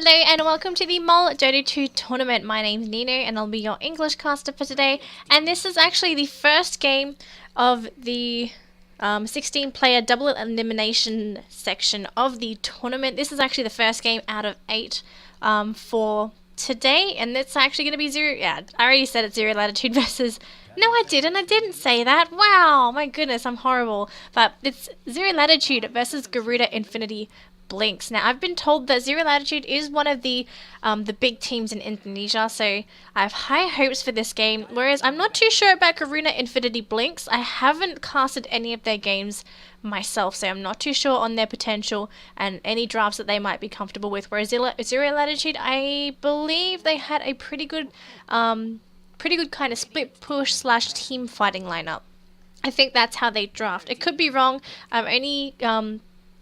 Hello and welcome to the Latitude tournament. My name's Niino and I'll be your English caster for today. And this is actually the first game of the 16 player double elimination section of the tournament. This is actually the first game out of 8 for today, and it's actually going to be zero. Yeah, I already said it's Zero Latitude versus. No, I didn't say that. Wow, my goodness, I'm horrible. But it's Zero Latitude versus Garuda Infinity Blinkx. Now, I've been told that Zero Latitude is one of the big teams in Indonesia, so I have high hopes for this game. Whereas I'm not too sure about Garuda Infinity Blinkx. I haven't casted any of their games myself, so I'm not too sure on their potential and any drafts that they might be comfortable with. Whereas Zero Latitude, I believe they had a pretty good kind of split push / team fighting lineup. I think that's how they draft. It could be wrong. I'm only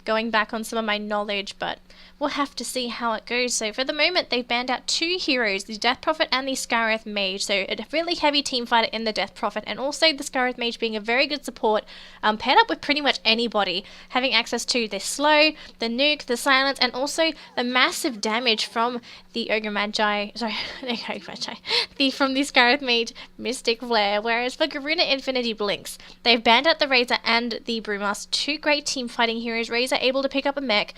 going back on some of my knowledge, but we'll have to see how it goes. So for the moment, they've banned out 2 heroes, the Death Prophet and the Scarith Mage. So a really heavy team fighter in the Death Prophet, and also the Scarith Mage being a very good support, paired up with pretty much anybody, having access to the slow, the nuke, the silence, and also the massive damage from the Ogre Magi, from the Scarith Mage Mystic Flare. Whereas for Garuda Infinity Blinkx, they've banned out the Razor and the Brewmaster, 2 great team fighting heroes. Razor able to pick up a mech,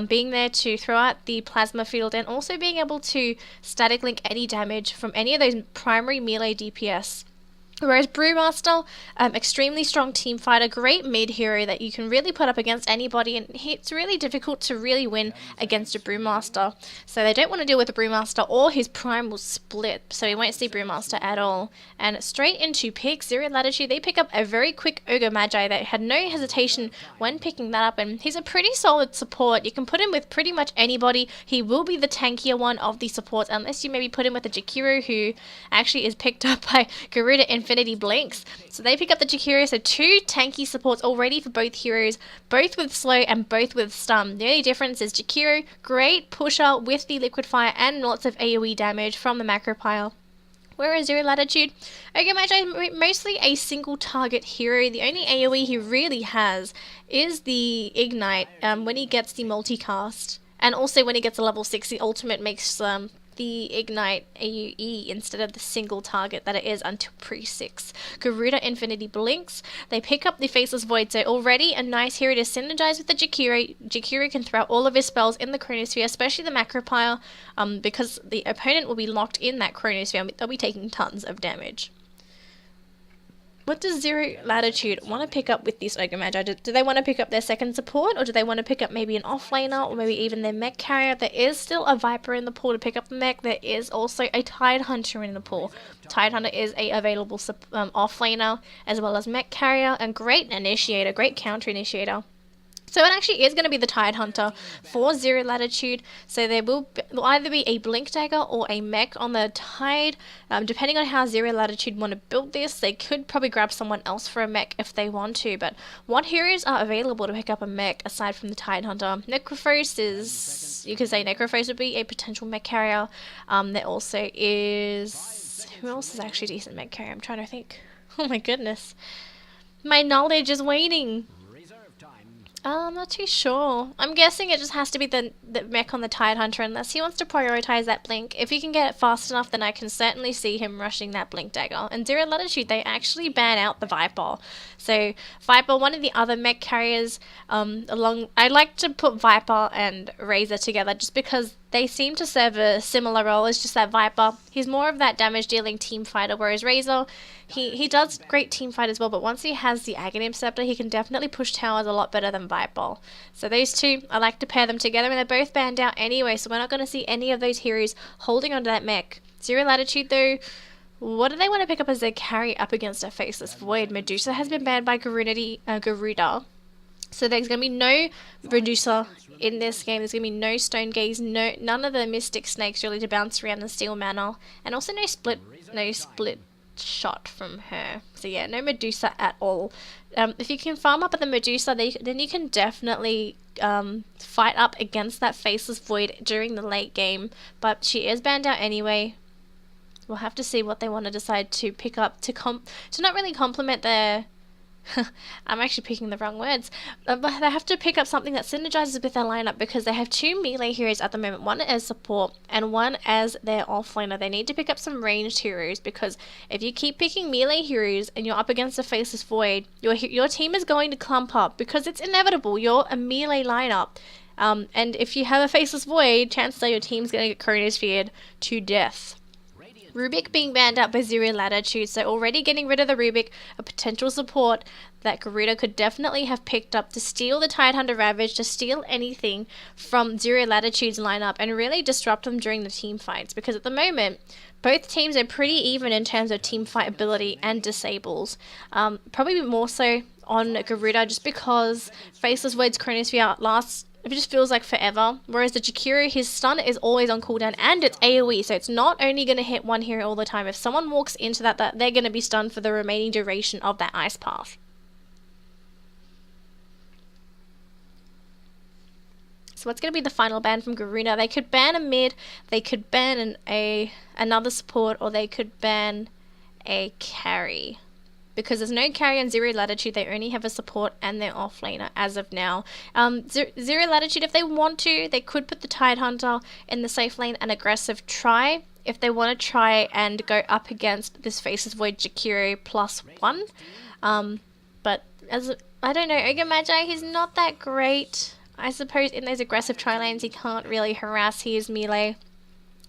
being there to throw out the plasma field, and also being able to static link any damage from any of those primary melee DPS. Whereas Brewmaster, extremely strong team fighter, great mid hero that you can really put up against anybody, and it's really difficult to really win against a Brewmaster. So they don't want to deal with a Brewmaster, or his prime will split, so we won't see Brewmaster at all. And straight into pick, Zero Latitude, they pick up a very quick Ogre Magi that had no hesitation when picking that up, and he's a pretty solid support. You can put him with pretty much anybody. He will be the tankier one of the supports, unless you maybe put him with a Jakiro, who actually is picked up by Garuda Infinity Blinkx. So they pick up the Jakiro, so 2 tanky supports already for both heroes, both with slow and both with stun. The only difference is Jakiro, great pusher with the liquid fire and lots of AoE damage from the macro pile. Whereas Zero Latitude, Ogre Magi mostly a single target hero. The only AoE he really has is the Ignite when he gets the multicast. And also when he gets a level 6, the ultimate makes the Ignite AoE instead of the single target that it is until pre-6. Garuda Infinity Blinkx, they pick up the Faceless Void, so already a nice hero to synergize with the Jakiro. Jakiro can throw out all of his spells in the Chronosphere, especially the macro pile, because the opponent will be locked in that Chronosphere and they'll be taking tons of damage. What does Zero Latitude want to pick up with this Ogre Magi? Do they want to pick up their second support, or do they want to pick up maybe an offlaner, or maybe even their mech carrier? There is still a Viper in the pool to pick up the mech. There is also a Tide Hunter in the pool. Tide Hunter is a available offlaner, as well as mech carrier, and great initiator, great counter initiator. So it actually is going to be the Tide Hunter for Zero Latitude. So there will either be a Blink Dagger or a mech on the Tide. Depending on how Zero Latitude want to build this, they could probably grab someone else for a mech if they want to. But what heroes are available to pick up a mech aside from the Tide Hunter? Necrophos is, you could say Necrophos would be a potential mech carrier. There also is, who else is actually a decent mech carrier? I'm trying to think. Oh my goodness. My knowledge is waning. I'm not too sure. I'm guessing it just has to be the mech on the Tide Hunter, unless he wants to prioritize that Blink. If he can get it fast enough, then I can certainly see him rushing that Blink Dagger. And Zero Latitude, they actually ban out the Viper. So Viper, one of the other mech carriers, I like to put Viper and Razor together just because they seem to serve a similar role. It's just that Viper, he's more of that damage dealing team fighter, whereas Razor, he does great team fight as well, but once he has the Aghanim Scepter, he can definitely push towers a lot better than Viper. So those two, I like to pair them together, and they're both banned out anyway, so we're not going to see any of those heroes holding onto that mech. Zero Latitude though, what do they want to pick up as their carry up against a Faceless Void? Medusa has been banned by Garuda. So there's going to be no Medusa in this game. There's going to be no Stone Gaze, none of the Mystic Snakes really to bounce around and steal mana, and also no split shot from her. So yeah, no Medusa at all. If you can farm up at the Medusa, then you can definitely fight up against that Faceless Void during the late game, but she is banned out anyway. We'll have to see what they want to decide to pick up to not really complement their I'm actually picking the wrong words. But they have to pick up something that synergizes with their lineup because they have two melee heroes at the moment, one as support and one as their offlaner. They need to pick up some ranged heroes because if you keep picking melee heroes and you're up against a Faceless Void, your team is going to clump up because it's inevitable. You're a melee lineup. And if you have a Faceless Void, chances are your team's going to get chronosphered to death. Rubik being banned out by Zero Latitude, so already getting rid of the Rubik, a potential support that Garuda could definitely have picked up to steal the Tidehunter Ravage, to steal anything from Zero Latitude's lineup and really disrupt them during the team fights, because at the moment both teams are pretty even in terms of team fight ability and disables. Probably more so on Garuda just because Faceless Void's Chronosphere lasts, it just feels like forever, whereas the Jakiro, his stun is always on cooldown and it's AoE, so it's not only going to hit one hero all the time. If someone walks into that they're going to be stunned for the remaining duration of that ice path. So what's going to be the final ban from Garuda? They could ban a mid, they could ban another support, or they could ban a carry. Because there's no carry on Zero Latitude, they only have a support and their offlaner as of now. Zero Latitude, if they want to, they could put the Tidehunter in the safe lane and aggressive try. If they want to try and go up against this Faceless Void Jakiro +1. But I don't know, Ogre Magi, he's not that great. I suppose in those aggressive tri lanes he can't really harass, he is melee.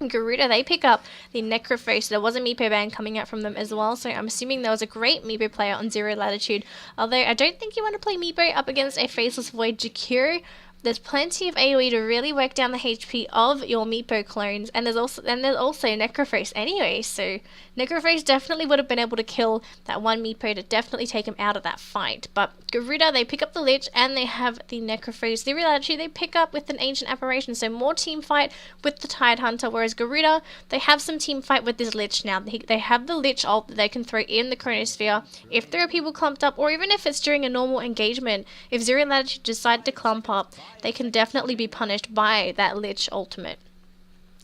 Garuda, they pick up the Necrophos. There was a Meepo ban coming out from them as well, so I'm assuming there was a great Meepo player on Zero Latitude. Although I don't think you want to play Meepo up against a Faceless Void Jakiro. There's plenty of AoE to really work down the HP of your Meepo clones, and there's also Necrophos anyway, so Necrophos definitely would have been able to kill that one Meepo to definitely take him out of that fight. But Garuda, they pick up the Lich and they have the Necrophos. The reality they pick up with an Ancient Apparition, so more team fight with the Tidehunter, whereas Garuda, they have some team fight with this Lich now. They have the Lich ult that they can throw in the Chronosphere if there are people clumped up, or even if it's during a normal engagement. If Zero Latitude decide to clump up, they can definitely be punished by that Lich ultimate.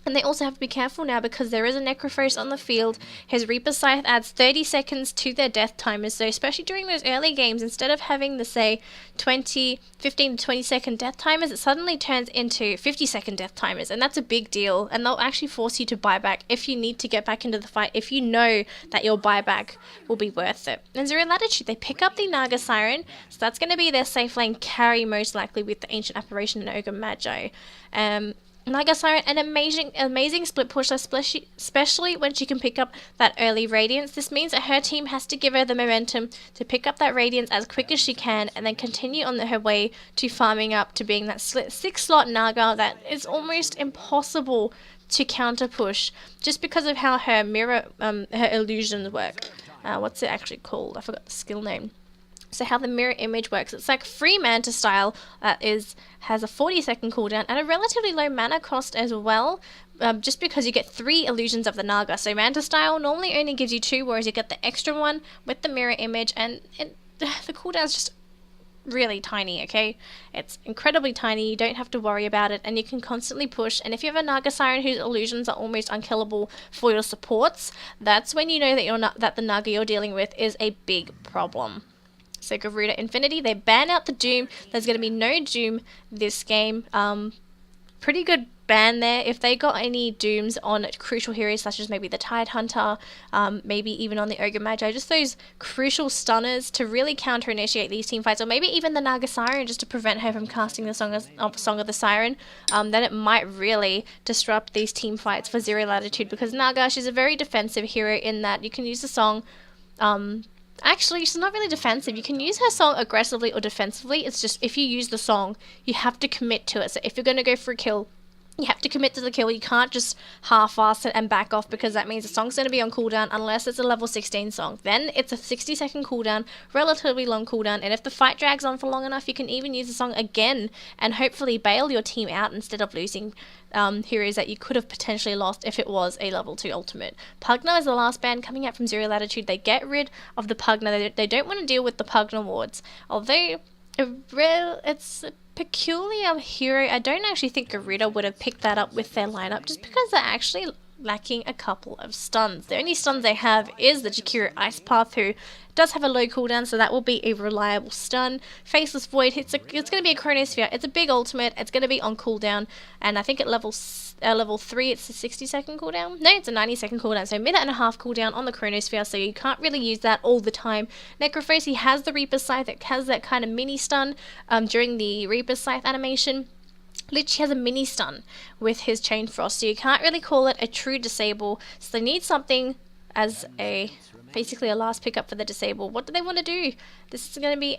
And they also have to be careful now because there is a Necrophos on the field. His Reaper Scythe adds 30 seconds to their death timers, so especially during those early games, instead of having the, say, 15 to 20 second death timers, it suddenly turns into 50-second death timers, and that's a big deal, and they'll actually force you to buy back if you need to get back into the fight, if you know that your buyback will be worth it. And Zero Latitude, they pick up the Naga Siren, so that's going to be their safe lane carry most likely with the Ancient Apparition and Ogre Magi. Naga Siren, an amazing split push, especially when she can pick up that early Radiance. This means that her team has to give her the momentum to pick up that Radiance as quick as she can and then continue on her way to farming up to being that 6-slot Naga that is almost impossible to counter push just because of how her mirror, her illusions work. What's it actually called? I forgot the skill name. So how the mirror image works, it's like free Manta style that has a 40-second cooldown and a relatively low mana cost as well, just because you get 3 illusions of the Naga. So Manta style normally only gives you 2, whereas you get the extra one with the mirror image, and the cooldown's just really tiny, okay? It's incredibly tiny, you don't have to worry about it, and you can constantly push. And if you have a Naga Siren whose illusions are almost unkillable for your supports, that's when you know that the Naga you're dealing with is a big problem. So Garuda Infinity, they ban out the Doom. There's going to be no Doom this game. Pretty good ban there. If they got any Dooms on crucial heroes such as maybe the Tidehunter, maybe even on the Ogre Magi, just those crucial stunners to really counter-initiate these team fights, or maybe even the Naga Siren just to prevent her from casting the Song of the Siren, then it might really disrupt these team fights for Zero Latitude, because Naga, she's a very defensive hero in that you can use the song actually, she's not really defensive. You can use her song aggressively or defensively. It's just if you use the song, you have to commit to it. So if you're going to go for a kill, you have to commit to the kill. You can't just half-ass it and back off, because that means the song's going to be on cooldown unless it's a level 16 song. Then it's a 60-second cooldown, relatively long cooldown, and if the fight drags on for long enough, you can even use the song again and hopefully bail your team out instead of losing heroes that you could have potentially lost if it was a level 2 ultimate. Pugna is the last ban coming out from Zero Latitude. They get rid of the Pugna. They don't want to deal with the Pugna wards. Although it's a peculiar hero, I don't actually think Garuda would have picked that up with their lineup, just because they're actually lacking a couple of stuns. The only stuns they have is the Jakiro Ice Path, who does have a low cooldown, so that will be a reliable stun. Faceless Void, it's going to be a Chronosphere. It's a big ultimate. It's going to be on cooldown, and I think at level 3 it's a 60-second cooldown. No, it's a 90-second cooldown, so a minute and a half cooldown on the Chronosphere, so you can't really use that all the time. Necrophos, he has the Reaper's Scythe that has that kind of mini stun during the Reaper's Scythe animation. Lich has a mini stun with his Chain Frost, so you can't really call it a true disable. So they need something as basically a last pickup for the disable. What do they want to do? This is going to be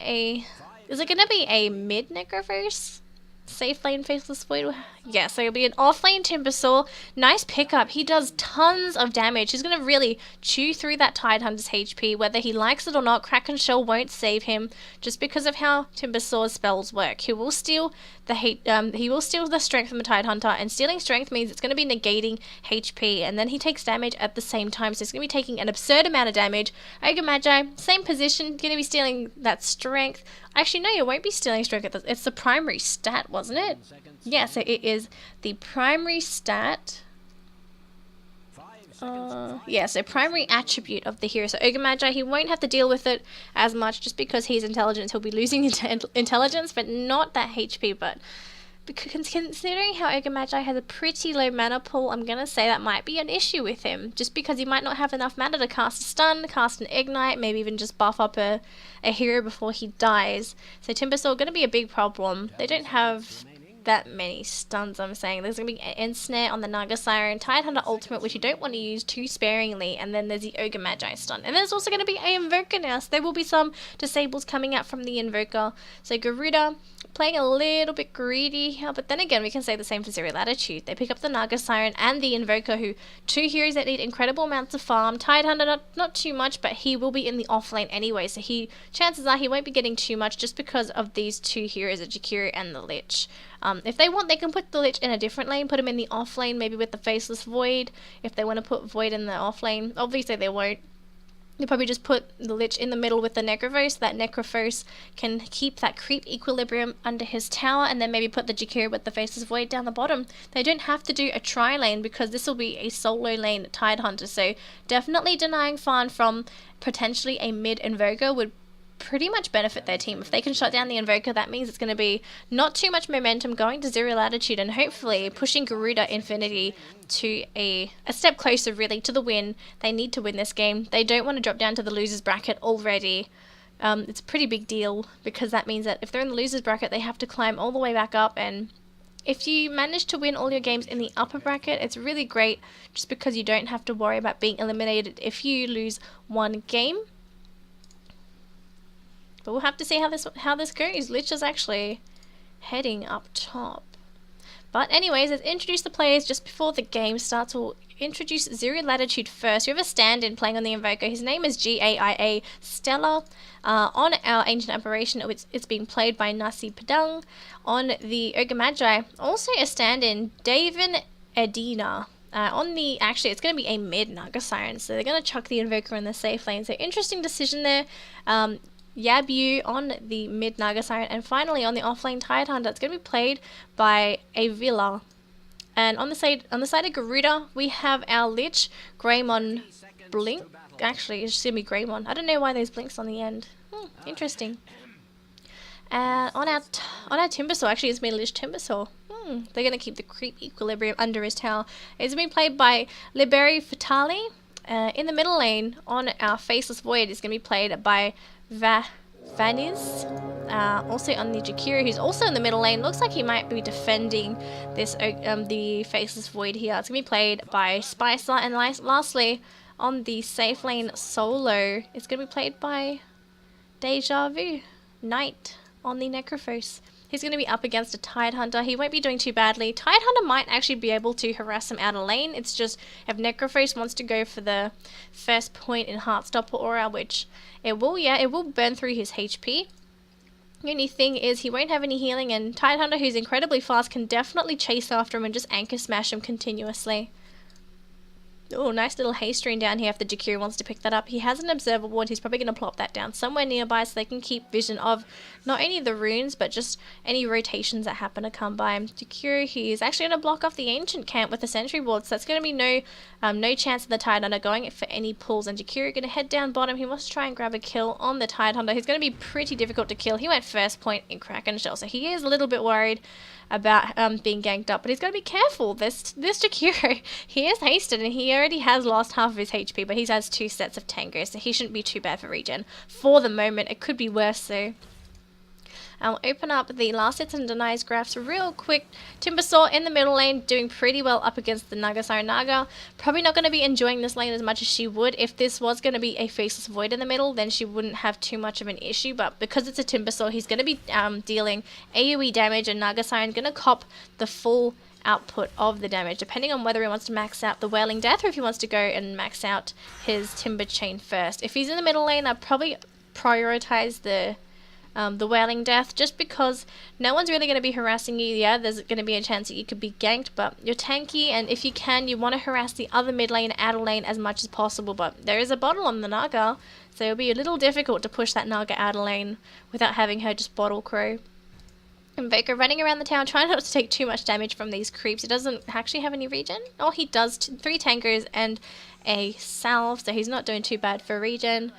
is it going to be a mid Necrophos? Safe lane Faceless Void? Yeah, so it'll be an off lane Timbersaw. Nice pickup. He does tons of damage. He's going to really chew through that Tidehunter's HP. Whether he likes it or not, Kraken Shell won't save him just because of how Timbersaw's spells work. He will steal the strength from the Tidehunter, and stealing strength means it's going to be negating HP, and then he takes damage at the same time, so he's going to be taking an absurd amount of damage. Ogre Magi, same position, going to be stealing that strength. Actually, no, you won't be stealing strength. It's the primary stat, wasn't it? Yeah, so it is the primary stat. Yeah, so primary attribute of the hero. So Ogre Magi, he won't have to deal with it as much just because he's intelligence. He'll be losing intelligence, but not that HP. But considering how Ogre Magi has a pretty low mana pool, I'm going to say that might be an issue with him. Just because he might not have enough mana to cast a stun, cast an ignite, maybe even just buff up a hero before he dies. So Timbersaw going to be a big problem. They don't have that many stuns, I'm saying. There's going to be an Ensnare on the Naga Siren, Tidehunter Ultimate, which you don't want to use too sparingly, and then there's the Ogre Magi stun. And there's also going to be an Invoker now, so there will be some disables coming out from the Invoker. So Garuda, playing a little bit greedy here, but then again, we can say the same for Zero Latitude. They pick up the Naga Siren and the Invoker, who two heroes that need incredible amounts of farm. Tidehunter, not too much, but he will be in the off lane anyway, so chances are he won't be getting too much just because of these two heroes, the Jakiro and the Lich. If they want, they can put the Lich in a different lane, put him in the off lane, maybe with the Faceless Void. If they want to put Void in the off lane, obviously they won't. They'll probably just put the Lich in the middle with the Necrophos, so that Necrophos can keep that creep equilibrium under his tower, and then maybe put the Jakiro with the Faceless Void down the bottom. They don't have to do a tri-lane because this will be a solo lane Tidehunter, so definitely denying farm from potentially a mid Invoker would pretty much benefit their team. If they can shut down the Invoker, that means it's going to be not too much momentum going to Zero Latitude, and hopefully pushing Garuda Infinity to a step closer really to the win. They need to win this game. They don't want to drop down to the losers bracket already. It's a pretty big deal because that means that if they're in the losers bracket, they have to climb all the way back up, and if you manage to win all your games in the upper bracket, it's really great just because you don't have to worry about being eliminated if you lose one game. But we'll have to see how this goes. Lich is actually heading up top. But anyways, let's introduce the players just before the game starts. We'll introduce Zero Latitude first. We have a stand-in playing on the Invoker. His name is GAIA Stella. On our Ancient Apparition, it's being played by Nasi Padang. On the Ogre Magi, also a stand-in, Davin Edina. Actually, it's going to be a mid Naga Siren, so they're going to chuck the Invoker in the safe lane. So interesting decision there. Yabu on the mid Naga Siren, and finally on the offlane Tidehunter, it's going to be played by a Villa. And on the side of Garuda, we have our Lich, Greymon, Blink. Actually, it's going to be Greymon. I don't know why there's blinks on the end. Interesting. On our Timbersaw, actually it's been Lich Timbersaw. They're going to keep the creep equilibrium under his tower. It's been played by Liberi Fatali. In the middle lane, on our Faceless Void, it's going to be played by Vaniz. Also on the Jakiro, who's also in the middle lane. Looks like he might be defending this the Faceless Void here. It's going to be played by Spicer. And lastly, on the safe lane solo, it's going to be played by Deja Vu Knight on the Necrophos. He's going to be up against a Tidehunter. He won't be doing too badly. Tidehunter might actually be able to harass him out of lane. It's just if Necrophos wants to go for the first point in Heartstopper Aura, which it will burn through his HP. The only thing is he won't have any healing, and Tidehunter, who's incredibly fast, can definitely chase after him and just anchor smash him continuously. Oh, nice little haste rune down here if the Jakiri wants to pick that up. He has an observer ward. He's probably going to plop that down somewhere nearby so they can keep vision of not only the runes but just any rotations that happen to come by. Jakiri, he's actually going to block off the ancient camp with the sentry ward, so that's going to be no chance of the Tidehunter going for any pulls. And Jakiri going to head down bottom. He wants to try and grab a kill on the Tidehunter. He's going to be pretty difficult to kill. He went first point in Kraken Shell, so he is a little bit worried about being ganked up, but he's got to be careful. This Jakiro, he is hasted and he already has lost half of his HP, but he has 2 sets of Tango, so he shouldn't be too bad for regen. For the moment, it could be worse though. I'll open up the last hits and denies graphs real quick. Timbersaw in the middle lane doing pretty well up against the Naga. So Naga probably not going to be enjoying this lane as much as she would. If this was going to be a Faceless Void in the middle, then she wouldn't have too much of an issue. But because it's a Timbersaw, he's going to be dealing AoE damage, and Naga Siren going to cop the full output of the damage, depending on whether he wants to max out the Wailing Death or if he wants to go and max out his Timber Chain first. If he's in the middle lane, I'd probably prioritize the Wailing Death, just because no one's really going to be harassing you. Yeah, there's going to be a chance that you could be ganked, but you're tanky, and if you can, you want to harass the other mid lane, outer lane as much as possible. But there is a bottle on the Naga, so it'll be a little difficult to push that Naga outer lane without having her just bottle crow. Invoker running around the town, trying not to take too much damage from these creeps. He doesn't actually have any regen. Oh, he does. 3 tankers and a salve, so he's not doing too bad for regen.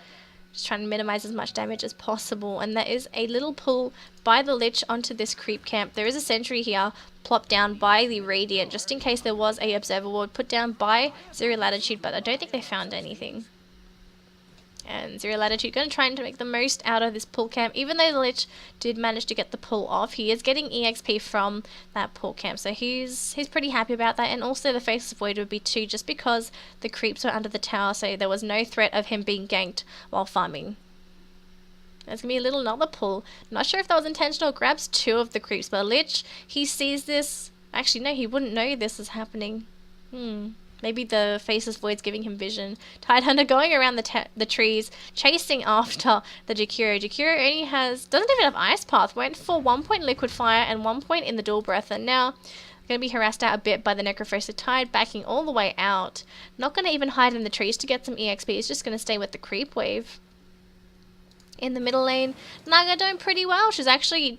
Just trying to minimize as much damage as possible. And there is a little pull by the Lich onto this creep camp. There is a sentry here plopped down by the Radiant, just in case there was a observer ward put down by Zero Latitude, but I don't think they found anything. And Zero Latitude going to try and make the most out of this pull camp. Even though the Lich did manage to get the pull off, he is getting EXP from that pull camp. So he's pretty happy about that. And also the Faceless Void would be 2 just because the creeps were under the tower. So there was no threat of him being ganked while farming. There's going to be a little another pull. Not sure if that was intentional. Grabs 2 of the creeps. But Lich, he sees this. Actually, no, he wouldn't know this is happening. Maybe the Faceless Void's giving him vision. Tidehunter going around the trees, chasing after the Jakiro. Jakiro only doesn't even have Ice Path. Went for 1 point Liquid Fire and 1 point in the Dual Breath. And now going to be harassed out a bit by the Necrophosis Tide, backing all the way out. Not going to even hide in the trees to get some EXP. He's just going to stay with the Creep Wave. In the middle lane, Naga doing pretty well. She's actually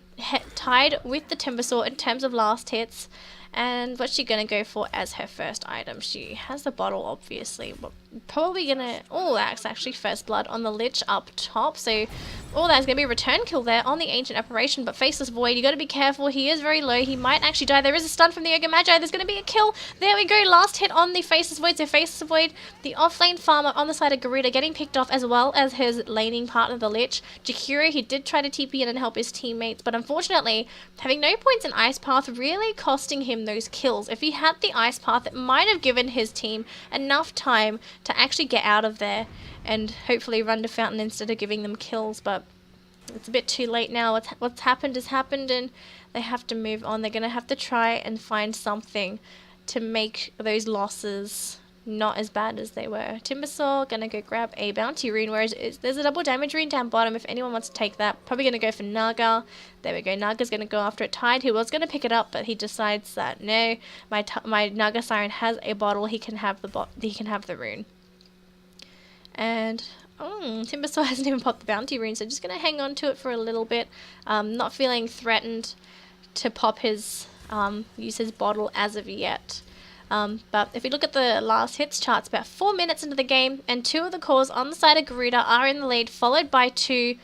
tied with the Timbersaw in terms of last hits. And what's she going to go for as her first item? She has the bottle, obviously. But probably going to... Oh, that's actually First Blood on the Lich up top. So, oh, that's going to be a return kill there on the Ancient Apparition. But Faceless Void, you got to be careful. He is very low. He might actually die. There is a stun from the Ogre Magi. There's going to be a kill. There we go. Last hit on the Faceless Void. So Faceless Void, the off-lane farmer on the side of Garuda, getting picked off, as well as his laning partner, the Lich. Jakiro, he did try to TP in and help his teammates. But unfortunately, having no points in Ice Path really costing him those kills. If he had the Ice Path, it might have given his team enough time to actually get out of there and hopefully run to Fountain instead of giving them kills, but it's a bit too late now. What's happened has happened, and they have to move on. They're going to have to try and find something to make those losses not as bad as they were. Timbersaw going to go grab a bounty rune, whereas there's a double damage rune down bottom if anyone wants to take that. Probably going to go for Naga. There we go. Naga's going to go after it. Tide, who was going to pick it up, but he decides that no, my Naga Siren has a bottle. He can have the rune. And Timbersaw hasn't even popped the bounty rune, so just going to hang on to it for a little bit. Not feeling threatened to pop use his bottle as of yet. But if you look at the last hits charts, about 4 minutes into the game, and 2 of the cores on the side of Garuda are in the lead, followed by 3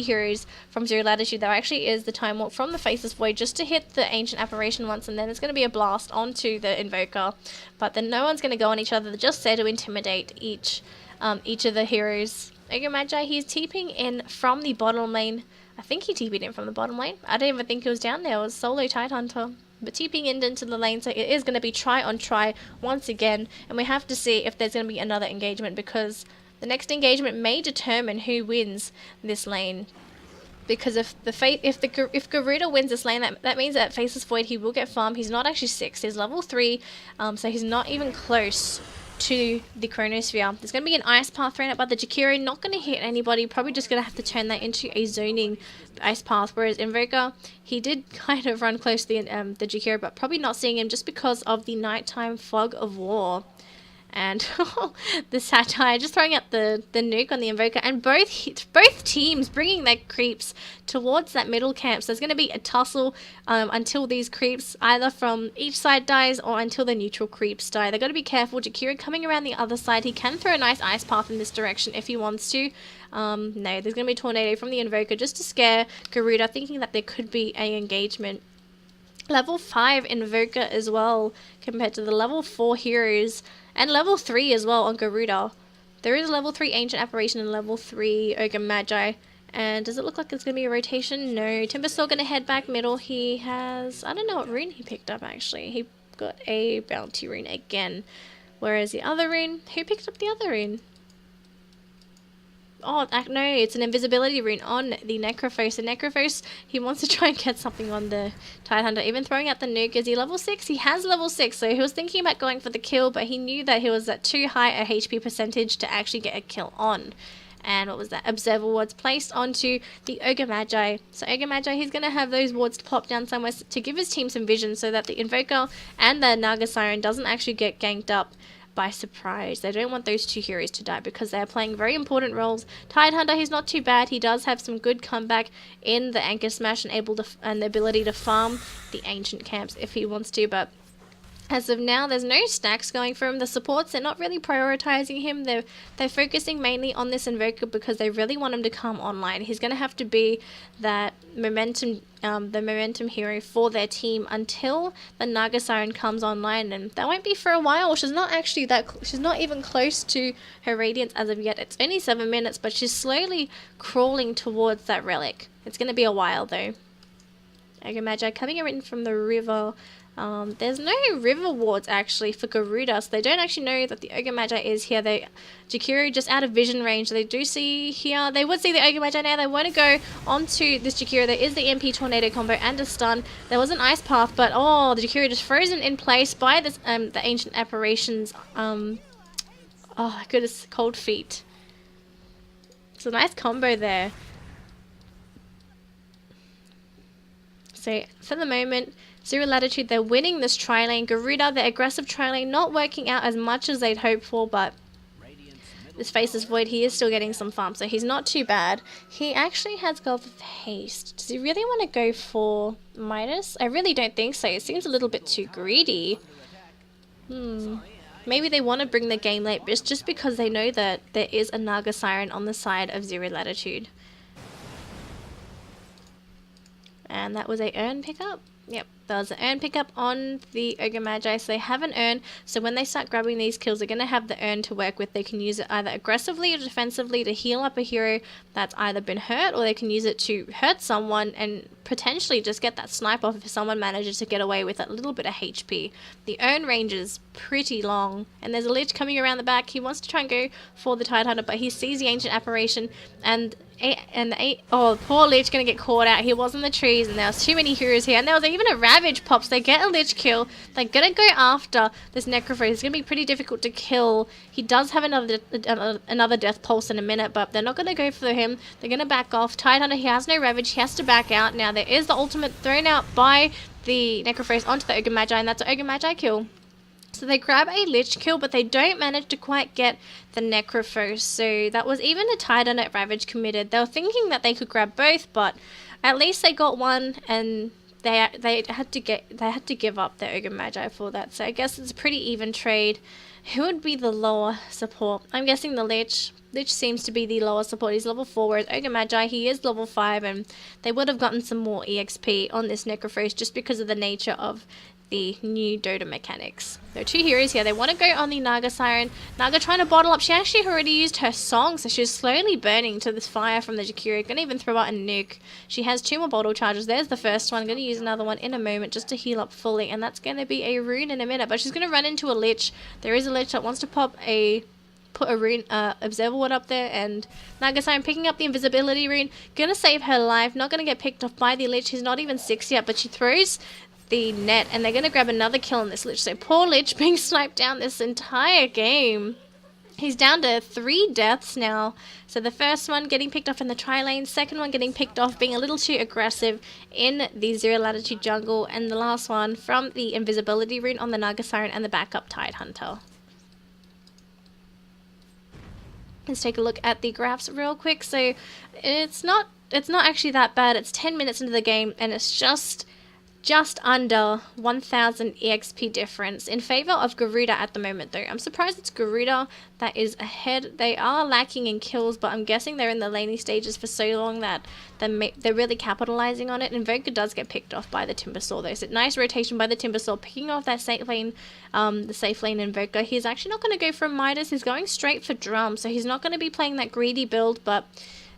heroes from Zero Latitude. There actually is the Time Walk from the Faceless Void just to hit the Ancient Apparition once, and then there's going to be a blast onto the Invoker. But then no one's going to go on each other. They're just there to intimidate each of the heroes. Ogre Magi, he's TPing in from the bottom lane. I think he TP'd in from the bottom lane. I didn't even think he was down there. It was solo Tidehunter. But TPing into the lane, so it is going to be try on try once again. And we have to see if there's going to be another engagement, because the next engagement may determine who wins this lane. Because if Garuda wins this lane, that means that Faceless Void, he will get farmed. He's not actually 6, he's level 3, so he's not even close to the Chronosphere. There's going to be an Ice Path thrown out by the Jakiro. Not going to hit anybody. Probably just going to have to turn that into a zoning Ice Path. Whereas Invoker, he did kind of run close to the Jakiro, but probably not seeing him just because of the nighttime fog of war. And the satire, just throwing out the nuke on the Invoker, and both teams bringing their creeps towards that middle camp. So there's going to be a tussle until these creeps, either from each side dies or until the neutral creeps die. They've got to be careful. Jakiro coming around the other side. He can throw a nice Ice Path in this direction if he wants to. No, there's going to be a Tornado from the Invoker just to scare Garuda, thinking that there could be an engagement. Level 5 Invoker as well compared to the level 4 heroes, and level 3 as well on Garuda. There is a level 3 Ancient Apparition and level 3 Ogre Magi. And does it look like it's going to be a rotation? No. Timber's still going to head back middle. He has, I don't know what rune he picked up actually. He got a bounty rune again. Whereas the other rune, who picked up the other rune? Oh, no, it's an invisibility rune on the Necrophos. The Necrophos, he wants to try and get something on the Tidehunter. Even throwing out the nuke. Is he level 6? He has level 6, so he was thinking about going for the kill, but he knew that he was at too high a HP percentage to actually get a kill on. And what was that? Observer wards placed onto the Ogre Magi. So Ogre Magi, he's going to have those wards to pop down somewhere to give his team some vision so that the Invoker and the Naga Siren doesn't actually get ganked up by surprise. They don't want those two heroes to die because they're playing very important roles. Tidehunter, he's not too bad. He does have some good comeback in the Anchor Smash and the ability to farm the ancient camps if he wants to, but as of now, there's no stacks going for him. The supports, they're not really prioritizing him. They're focusing mainly on this Invoker because they really want him to come online. He's going to have to be that momentum, the momentum hero for their team until the Naga Siren comes online, and that won't be for a while. She's not actually she's not even close to her Radiance as of yet. It's only 7 minutes, but she's slowly crawling towards that relic. It's going to be a while though. Ogre Magi coming in from the river. There's no river wards actually for Garuda, so they don't actually know that the Ogre Magi is here. Jakiro just out of vision range. They do see here. They would see the Ogre Magi now. They want to go onto this Jakiro. There is the MP Tornado combo and a stun. There was an Ice Path, but oh, the Jakiro just frozen in place by this the Ancient Apparitions. Oh my goodness, Cold Feet. It's a nice combo there. So for the moment, Zero Latitude, they're winning this tri-lane. Garuda, the aggressive tri-lane, not working out as much as they'd hoped for, but this Faceless Void, he is still getting some farm, so he's not too bad. He actually has got haste. Does he really want to go for Midas? I really don't think so. It seems a little bit too greedy. Maybe they want to bring the game late, but it's just because they know that there is a Naga Siren on the side of Zero Latitude. And that was a urn pickup. Yep, there was an urn pickup on the Ogre Magi, so they have an urn. So when they start grabbing these kills, they're going to have the urn to work with. They can use it either aggressively or defensively to heal up a hero that's either been hurt, or they can use it to hurt someone and potentially just get that snipe off if someone manages to get away with a little bit of HP. The urn range is pretty long, and there's a Lich coming around the back. He wants to try and go for the Tidehunter, but he sees the Ancient Apparition, and oh, poor Lich gonna get caught out. He was in the trees, and there was too many heroes here, and there was even a Ravage pops. They get a Lich kill. They're gonna go after this Necrophos. It's gonna be pretty difficult to kill. He does have another Death Pulse in a minute, but they're not gonna go for him. They're gonna back off. Tidehunter, he has no Ravage. He has to back out. Now there is the ultimate thrown out by the Necrophos onto the Ogre Magi, and that's an Ogre Magi kill. So they grab a Lich kill, but they don't manage to quite get the Necrophos. So that was even a Tidehunter Ravage committed. They were thinking that they could grab both, but at least they got one, and they had to give up the Ogre Magi for that. So I guess it's a pretty even trade. Who would be the lower support? I'm guessing the Lich. Lich seems to be the lower support. He's level 4, whereas Ogre Magi, he is level 5, and they would have gotten some more EXP on this Necrophos just because of the nature of the new Dota mechanics. There are two heroes here. They want to go on the Naga Siren. Naga trying to bottle up. She actually already used her song, so she's slowly burning to this fire from the Jakiro. Gonna even throw out a nuke. She has 2 more bottle charges. There's the first one. Gonna use another one in a moment just to heal up fully, and that's gonna be a rune in a minute, but she's gonna run into a Lich. There is a Lich that wants to put a rune observer ward up there, and Naga Siren picking up the invisibility rune. Gonna save her life. Not gonna get picked off by the Lich. He's not even 6 yet, but she throws the net, and they're going to grab another kill on this Lich. So poor Lich being sniped down this entire game. He's down to 3 deaths now. So the first one getting picked off in the tri-lane, second one getting picked off being a little too aggressive in the Zero Latitude jungle, and the last one from the invisibility rune on the Naga Siren and the backup Tide Hunter. Let's take a look at the graphs real quick. So it's not actually that bad. It's 10 minutes into the game and it's just under 1000 EXP difference in favor of Garuda at the moment though. I'm surprised it's Garuda that is ahead. They are lacking in kills, but I'm guessing they're in the laning stages for so long that they're really capitalizing on it. And Invoker does get picked off by the Timbersaw though. So nice rotation by the Timbersaw, picking off that safe lane, the safe lane Invoker. He's actually not going to go for Midas. He's going straight for Drum. So he's not going to be playing that greedy build, but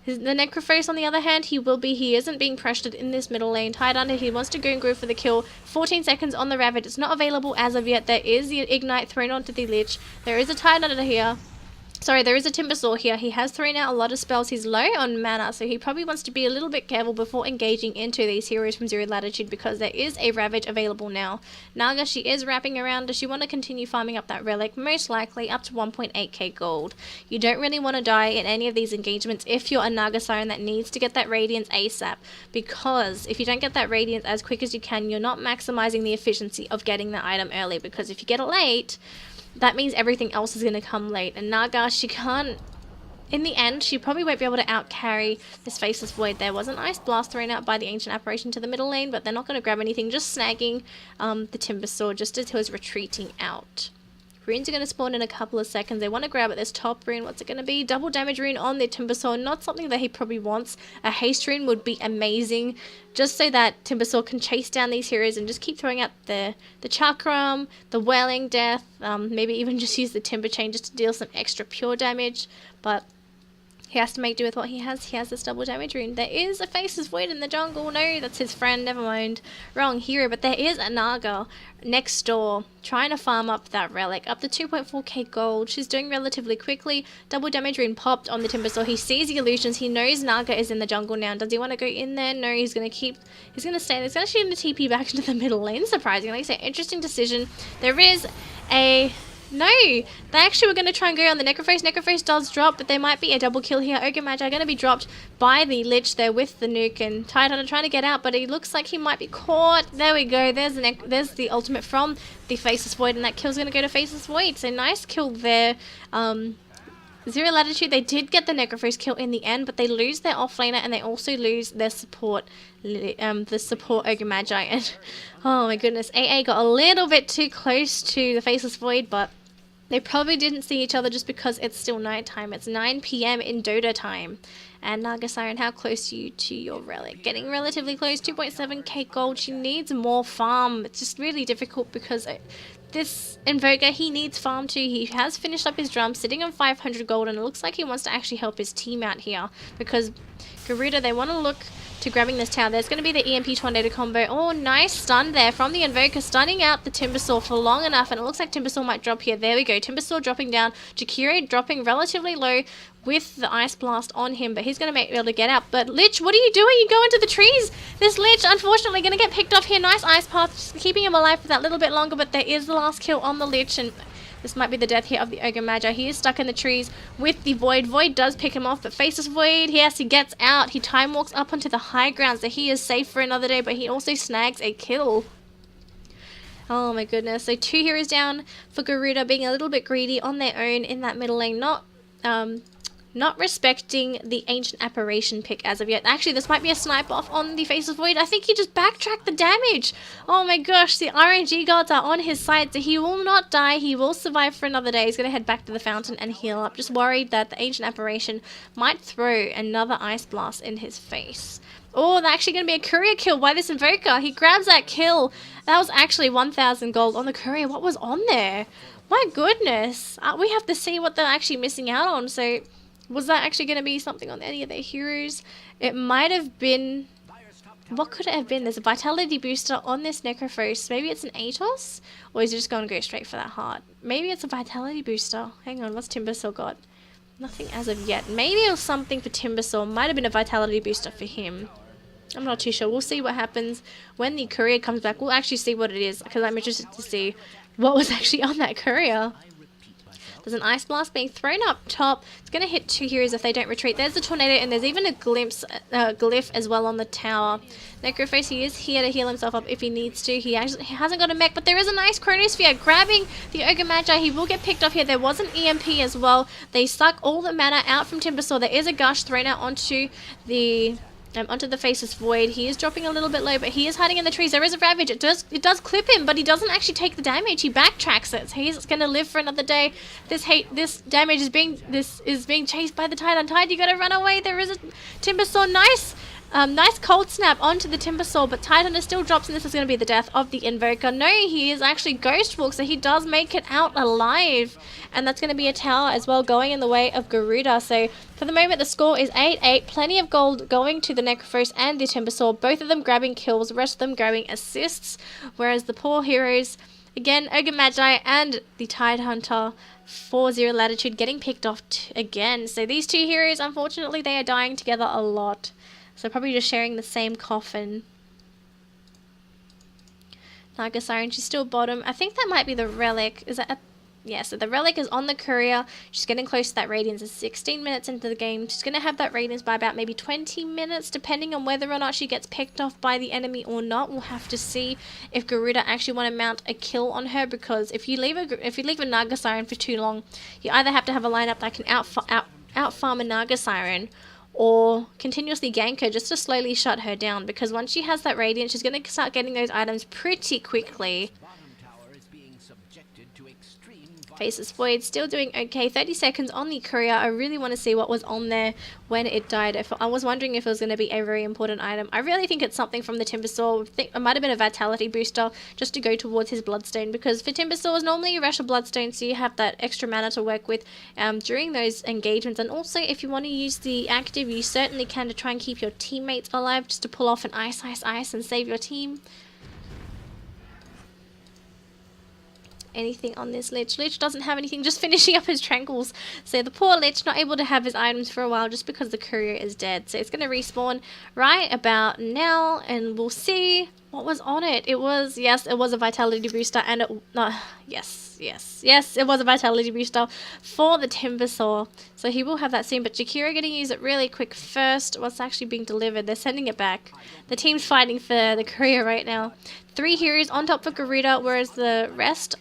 the Necrophos, on the other hand, he isn't being pressured in this middle lane. Tied under, he wants to go for the kill. 14 seconds on the Ravage. It's not available as of yet. There is the Ignite thrown onto the Lich. There is a Tied under here. Sorry, there is a Timbersaw here. He has thrown out a lot of spells. He's low on mana, so he probably wants to be a little bit careful before engaging into these heroes from Zero Latitude because there is a Ravage available now. Naga, she is wrapping around. Does she want to continue farming up that relic? Most likely up to 1.8k gold. You don't really want to die in any of these engagements if you're a Naga Siren that needs to get that Radiance ASAP, because if you don't get that Radiance as quick as you can, you're not maximizing the efficiency of getting the item early, because if you get it late, that means everything else is going to come late. And Naga, she can't, in the end, she probably won't be able to out-carry this Faceless Void. There was an Ice Blast thrown out by the Ancient Apparition to the middle lane, but they're not going to grab anything, just snagging the Timbersaw just as he was retreating out. Runes are going to spawn in a couple of seconds. They want to grab at this top rune. What's it going to be? Double damage rune on the Timbersaw. Not something that he probably wants. A haste rune would be amazing, just so that Timbersaw can chase down these heroes and just keep throwing out the Chakram, the Whirling Death, maybe even just use the Timber Chain just to deal some extra pure damage. But he has to make do with what he has. He has this double damage rune. There is a Faceless Void in the jungle. No, that's his friend. Never mind. Wrong hero. But there is a Naga next door trying to farm up that relic. Up to 2.4k gold. She's doing relatively quickly. Double damage rune popped on the Timbersaw. He sees the illusions. He knows Naga is in the jungle now. Does he want to go in there? No, he's going to keep... He's going to stay there. He's actually going to TP back into the middle lane, surprisingly. So, interesting decision. There is a... No, they actually were going to try and go on the Necrophos. Necrophos does drop, but there might be a double kill here. Ogre Magi are going to be dropped by the Lich there with the nuke, and Tide Hunter trying to get out, but he looks like he might be caught. There we go. There's the ultimate from the Faceless Void, and that kill's going to go to Faceless Void. So nice kill there. Zero Latitude, they did get the Necrophos kill in the end, but they lose their offlaner and they also lose their support, the support Ogre Magi. And oh my goodness, AA got a little bit too close to the Faceless Void, but they probably didn't see each other just because it's still nighttime. It's 9 PM in Dota time. And Naga Siren, how close are you to your relic? Getting relatively close, 2.7k gold. She needs more farm. It's just really difficult because this Invoker, he needs farm too. He has finished up his drum, sitting on 500 gold, and it looks like he wants to actually help his team out here because Garuda, they want to look to grabbing this tower. There's going to be the EMP Tornado combo. Oh, nice stun there from the Invoker, stunning out the Timbersaw for long enough, and it looks like Timbersaw might drop here. There we go. Timbersaw dropping down. Jakiro dropping relatively low with the Ice Blast on him, but he's going to be able to get out. But Lich, what are you doing? You go into the trees. This Lich, unfortunately, going to get picked off here. Nice Ice Path, just keeping him alive for that little bit longer, but there is the last kill on the Lich, and this might be the death here of the Ogre Magi. He is stuck in the trees with the Void. Void does pick him off, but Faceless Void, yes, he gets out. He time walks up onto the high ground, so he is safe for another day, but he also snags a kill. Oh my goodness. So 2 heroes down for Garuda, being a little bit greedy on their own in that middle lane. Not respecting the Ancient Apparition pick as of yet. Actually, this might be a snipe off on the Faceless Void. I think he just backtracked the damage. Oh my gosh, the RNG gods are on his side, so he will not die. He will survive for another day. He's going to head back to the fountain and heal up. Just worried that the Ancient Apparition might throw another Ice Blast in his face. Oh, that's actually going to be a courier kill by this Invoker. He grabs that kill. That was actually 1,000 gold on the courier. What was on there? My goodness. We have to see what they're actually missing out on, so... Was that actually going to be something on any of their heroes? It might have been... What could it have been? There's a Vitality booster on this Necrophos. Maybe it's an Atos? Or is it just going to go straight for that heart? Maybe it's a Vitality booster. Hang on, what's Timbersaw got? Nothing as of yet. Maybe it was something for Timbersaw. Might have been a Vitality booster for him. I'm not too sure. We'll see what happens when the courier comes back. We'll actually see what it is, because I'm interested to see what was actually on that courier. There's an ice blast being thrown up top. It's going to hit 2 heroes if they don't retreat. There's a tornado, and there's even a glyph as well on the tower. Necroface, he is here to heal himself up if he needs to. He hasn't got a mech, but there is a nice chronosphere grabbing the Ogre Magi. He will get picked off here. There was an EMP as well. They suck all the mana out from Timbersaw. There is a gush thrown out onto the Faceless Void. He is dropping a little bit low, but he is hiding in the trees. There is a Ravage. It does clip him, but he doesn't actually take the damage. He backtracks it. So he's going to live for another day. This damage is being chased by the Titan. Tide, you got to run away. There is a Timbersaw. Nice cold snap onto the Timbersaw, but Titan still drops, and this is going to be the death of the Invoker. No, he is actually Ghost Walk, so he does make it out alive. And that's going to be a tower as well, going in the way of Garuda. So for the moment, the score is 8-8. Plenty of gold going to the Necrophos and the Timbersaw. Both of them grabbing kills, the rest of them grabbing assists. Whereas the poor heroes, again, Ogre Magi and the Tide Hunter, 4-0 Latitude, getting picked off again. So these two heroes, unfortunately, they are dying together a lot. So probably just sharing the same coffin. Naga Siren, she's still bottom. I think that might be the relic. Is that yeah, so the relic is on the courier. She's getting close to that radiance. It's 16 minutes into the game. She's going to have that radiance by about maybe 20 minutes, depending on whether or not she gets picked off by the enemy or not. We'll have to see if Garuda actually want to mount a kill on her, because if you leave a Naga Siren for too long, you either have to have a lineup that can out farm a Naga Siren, or continuously gank her just to slowly shut her down, because once she has that radiance, she's going to start getting those items pretty quickly. Faceless Void still doing okay. 30 seconds on the courier. I really want to see what was on there when it died. I was wondering if it was going to be a very important item. I really think it's something from the Timbersaw. I think it might have been a vitality booster just to go towards his Bloodstone, because for Timbersaws, normally you rush a Bloodstone, so you have that extra mana to work with during those engagements. And also, if you want to use the active, you certainly can, to try and keep your teammates alive, just to pull off an ice and save your team. Anything on this Lich? Lich doesn't have anything, just finishing up his tranquils. So the poor Lich not able to have his items for a while just because the courier is dead. So it's going to respawn right about now, and we'll see what was on it. It was, yes, it was a vitality booster, and it, yes, it was a vitality booster for the Timbersaw. So he will have that soon, but Jakira going to use it really quick first. What's actually being delivered? They're sending it back. The team's fighting for the courier right now. 3 heroes on top for Garuda, whereas the rest...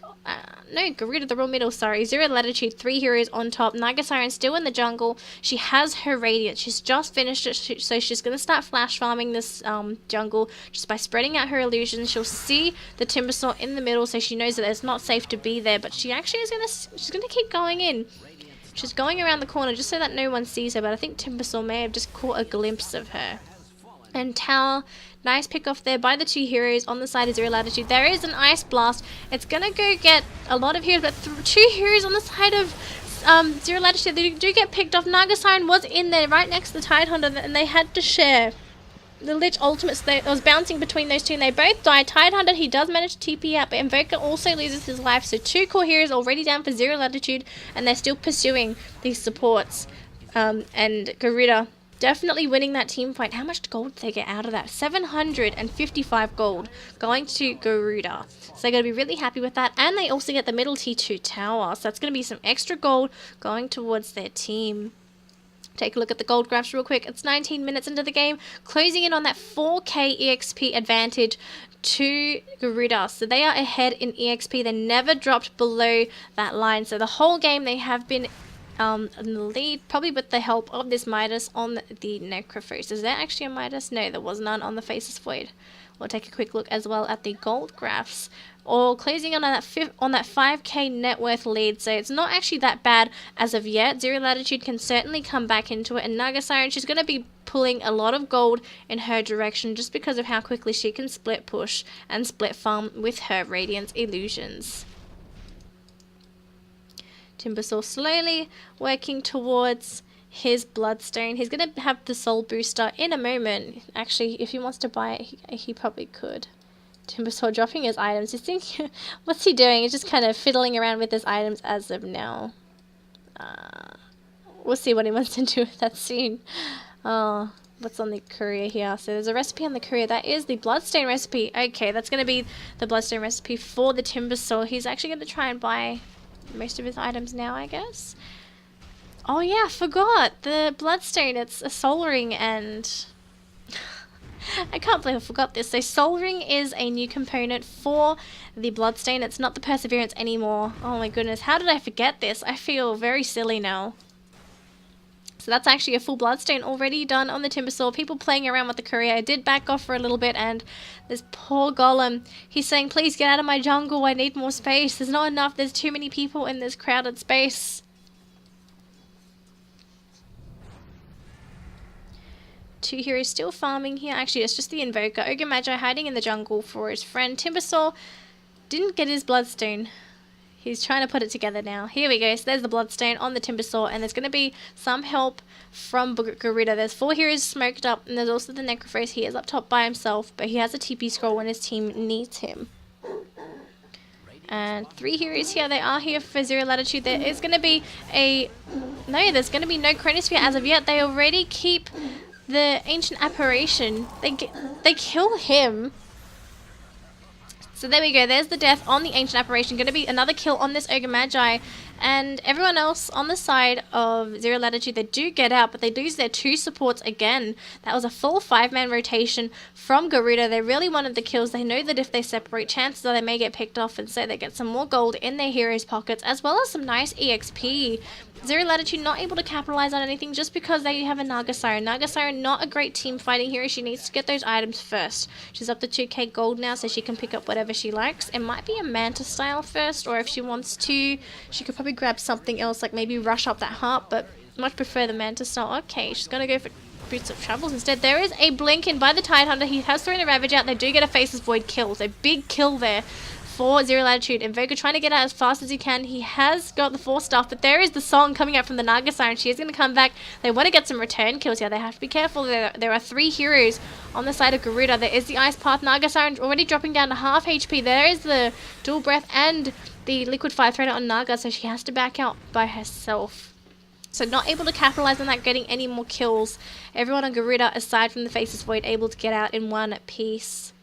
no, Garuda, the real middle, sorry. 0 Latitude, 3 heroes on top. Naga Siren still in the jungle. She has her Radiance. She's just finished it, so she's going to start flash farming this jungle just by spreading out her illusions. She'll see the Timbersaw in the middle, so she knows that it's not safe to be there, but she actually is she's going to keep going in. She's going around the corner just so that no one sees her, but I think Timbersaw may have just caught a glimpse of her. And tower, nice pick off there by the 2 heroes on the side of 0 Latitude. There is an ice blast. It's gonna go get a lot of heroes, but 2 heroes on the side of 0 Latitude. They do get picked off. Naga Siren was in there right next to the Tide Hunter, and they had to share. The Lich ultimates, it was bouncing between those two, and they both died. Tide Hunter, he does manage to TP out, but Invoker also loses his life. So 2 core heroes already down for 0 Latitude, and they're still pursuing these supports. And Garuda definitely winning that team fight. How much gold did they get out of that? 755 gold going to Garuda. So they're going to be really happy with that. And they also get the middle T2 tower. So that's going to be some extra gold going towards their team. Take a look at the gold graphs real quick. It's 19 minutes into the game. Closing in on that 4k EXP advantage to Garuda. So they are ahead in EXP. They never dropped below that line. So the whole game they have been in the lead, probably with the help of this Midas on the Necrophos. Is there actually a Midas? No, there was none on the Faceless Void. We'll take a quick look as well at the gold graphs. All closing on that 5k net worth lead, so it's not actually that bad as of yet. 0 Latitude can certainly come back into it, and Naga Siren, she's going to be pulling a lot of gold in her direction just because of how quickly she can split push and split farm with her Radiance Illusions. Timbersaw slowly working towards his Bloodstone. He's going to have the Soul Booster in a moment. Actually, if he wants to buy it, he probably could. Timbersaw dropping his items. You think, what's he doing? He's just kind of fiddling around with his items as of now. We'll see what he wants to do with that soon. Oh, what's on the courier here. So there's a recipe on the courier. That is the Bloodstone recipe. Okay, that's going to be the Bloodstone recipe for the Timber Saw. He's actually going to try and buy most of his items now, I guess. Oh yeah, I forgot. The Bloodstone, it's a Soul Ring and... I can't believe I forgot this. So Soul Ring is a new component for the Bloodstain. It's not the Perseverance anymore. Oh my goodness, how did I forget this? I feel very silly now. So that's actually a full Bloodstain already done on the Timber Saw. People playing around with the courier. I did back off for a little bit, and this poor golem, he's saying, please get out of my jungle. I need more space. There's not enough. There's too many people in this crowded space. Two heroes still farming here. Actually, it's just the Invoker. Ogre Magi hiding in the jungle for his friend. Timbersaw didn't get his Bloodstone. He's trying to put it together now. Here we go. So there's the Bloodstone on the Timbersaw, and there's going to be some help from Garuda. There's 4 heroes smoked up, and there's also the Necrophos. He is up top by himself, but he has a TP scroll when his team needs him. And 3 heroes here. They are here for Zero Latitude. There is going to be a... No, there's going to be no Chronosphere as of yet. They already keep... the Ancient Apparition, they kill him. So there we go, there's the death on the Ancient Apparition. Going to be another kill on this Ogre Magi. And everyone else on the side of Zero Latitude, they do get out, but they lose their 2 supports again. That was a full 5-man rotation from Garuda. They really wanted the kills. They know that if they separate, chances are they may get picked off, and so they get some more gold in their heroes' pockets, as well as some nice EXP. Zero Latitude not able to capitalize on anything just because they have a Naga Siren. Naga Siren not a great team fighting hero. She needs to get those items first. She's up to 2k gold now, so she can pick up whatever she likes. It might be a Manta style first, or if she wants to, she could probably grab something else, like maybe rush up that heart, but much prefer the Manta style. Okay, she's gonna go for Boots of Travels instead. There is a blink in by the Tidehunter. He has thrown a Ravage out. They do get a Faceless Void kill. So big kill there for Zero Latitude. Invoker trying to get out as fast as he can. He has got the 4 stuff, but there is the song coming out from the Naga Siren. She is going to come back. They want to get some return kills here. They have to be careful. There are 3 heroes on the side of Garuda. There is the Ice Path. Naga Siren already dropping down to half HP. There is the Dual Breath and the Liquid Fire thrown out on Naga, so she has to back out by herself. So not able to capitalize on that, getting any more kills. Everyone on Garuda, aside from the Faceless Void, able to get out in one piece.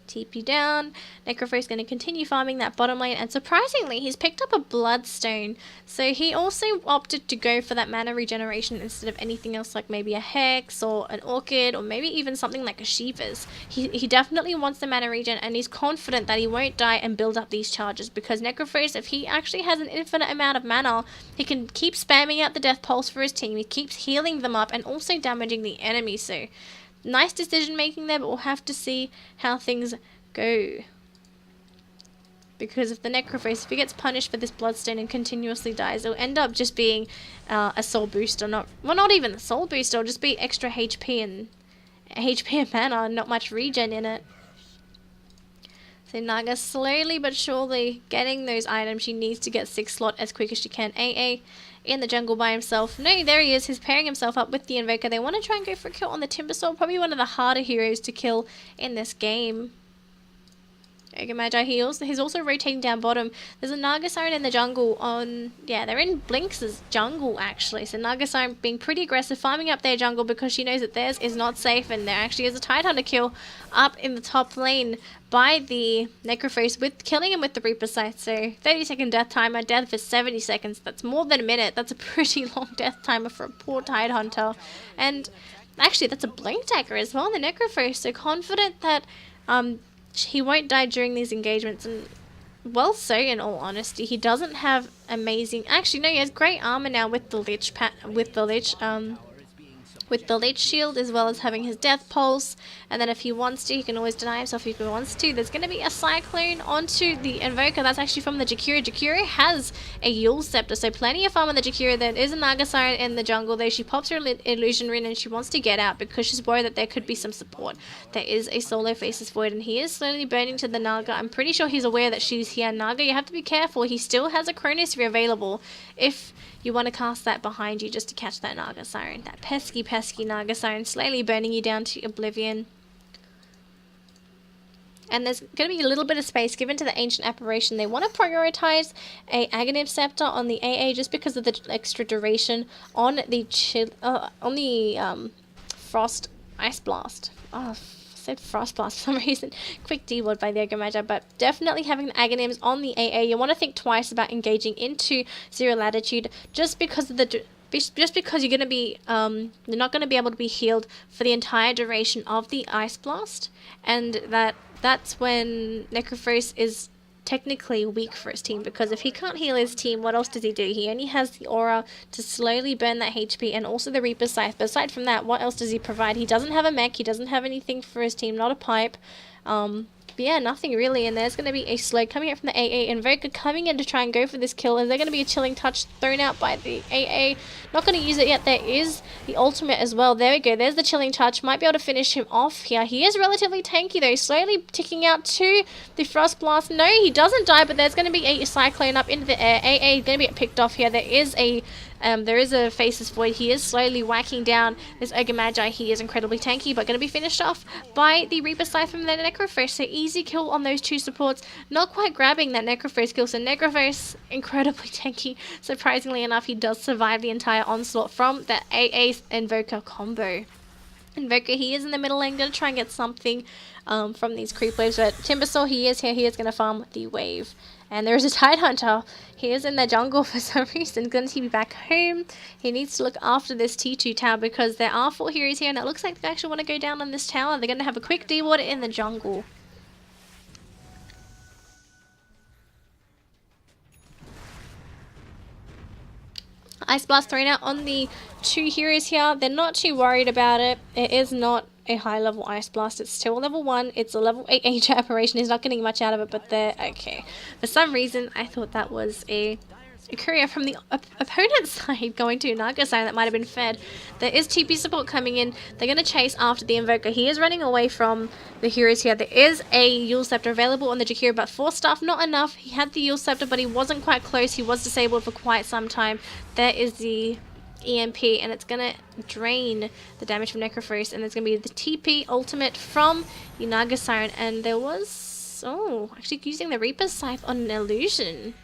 TP down. Necrophos is going to continue farming that bottom lane, and surprisingly he's picked up a Bloodstone, so he also opted to go for that mana regeneration instead of anything else, like maybe a Hex or an Orchid, or maybe even something like a Shiva's. He definitely wants the mana regen, and he's confident that he won't die and build up these charges, because Necrophos, if he actually has an infinite amount of mana, he can keep spamming out the Death Pulse for his team. He keeps healing them up and also damaging the enemy, so nice decision making there, but we'll have to see how things go. Because if the Necrophos, if he gets punished for this Bloodstone and continuously dies, it'll end up just being a soul booster. Not even a soul booster, it'll just be extra HP and mana, and not much regen in it. So Naga slowly but surely getting those items. She needs to get 6 slot as quick as she can. AA in the jungle by himself. No, there he is. He's pairing himself up with the Invoker. They want to try and go for a kill on the Timbersaw. Probably one of the harder heroes to kill in this game. Ogre Magi heals. He's also rotating down bottom. There's a Naga Siren in the jungle on... Yeah, they're in Blinkx's jungle, actually. So Naga Siren being pretty aggressive, farming up their jungle because she knows that theirs is not safe. And there actually is a Tidehunter kill up in the top lane by the Necrophos, with killing him with the Reaper Scythe. So 30-second death timer, death for 70 seconds. That's more than a minute. That's a pretty long death timer for a poor Tidehunter. And actually, that's a Blink Dagger as well, the Necrophos. So confident that... he won't die during these engagements, and well, so in all honesty, he doesn't have amazing. Actually, no, he has great armor now with the Lich shield, as well as having his Death Pulse. And then if he wants to, he can always deny himself if he wants to. There's going to be a Cyclone onto the Invoker. That's actually from the Jakiro. Jakiro has a Yule Scepter, so plenty of farm on the Jakiro. There is a Naga Siren in the jungle, though. She pops her Illusion Ring and she wants to get out because she's worried that there could be some support. There is a solo Faceless Void, and he is slowly burning to the Naga. I'm pretty sure he's aware that she's here. Naga, you have to be careful. He still has a Chronosphere available if you want to cast that behind you just to catch that Naga Siren. That pesky Naga Siren slowly burning you down to oblivion. And there's going to be a little bit of space given to the Ancient Apparition. They want to prioritize a Aghanim Scepter on the AA just because of the extra duration on the Frost Ice Blast. Oh, I said Frost Blast for some reason. Quick D-word by the Ogre Magi, but definitely having the Aghanims on the AA. You want to think twice about engaging into Zero Latitude just because of the just because you're going to be you're not going to be able to be healed for the entire duration of the Ice Blast, and that's when Necrophos is technically weak for his team, because if he can't heal his team, what else does he do? He only has the aura to slowly burn that HP and also the Reaper's Scythe, but aside from that, what else does he provide? He doesn't have a mech, he doesn't have anything for his team, not a pipe. But yeah, nothing really, and there's going to be a slow coming out from the AA. Invoker coming in to try and go for this kill, and there's going to be a Chilling Touch thrown out by the AA. Not going to use it yet. There is the ultimate as well. There we go. There's the Chilling Touch. Might be able to finish him off here. He is relatively tanky though, slowly ticking out to the Frost Blast. No, he doesn't die, but there's going to be a Cyclone up into the air. AA is going to be picked off here. There is a Faceless Void. He is slowly whacking down this Ogre Magi. He is incredibly tanky, but going to be finished off by the Reaper Scythe from the Necrophos. So easy kill on those two supports. Not quite grabbing that Necrophos kill. So Necrophos, incredibly tanky. Surprisingly enough, he does survive the entire onslaught from the AA Invoker combo. Invoker, he is in the middle lane, going to try and get something from these creep waves, but Timbersaw, he is here, he is going to farm the wave. And there is a Tidehunter. He is in the jungle for some reason, going to be back home. He needs to look after this T2 tower because there are 4 heroes here, and it looks like they actually want to go down on this tower. They're going to have a quick D-water in the jungle. Ice Blast thrown out on the 2 heroes here. They're not too worried about it. It is not a high level Ice Blast. It's still level 1. It's a level 8 Age Apparition. He's not getting much out of it, but they're okay. For some reason, I thought that was a courier from the opponent's side going to Naga side that might have been fed. There is TP support coming in. They're going to chase after the Invoker. He is running away from the heroes here. There is a Yule Scepter available on the Jakiro, but 4 staff, not enough. He had the Yule Scepter, but he wasn't quite close. He was disabled for quite some time. There is the EMP, and it's going to drain the damage from Necrophos, and there's going to be the TP ultimate from the Naga Siren, and there was, actually using the Reaper's Scythe on an illusion.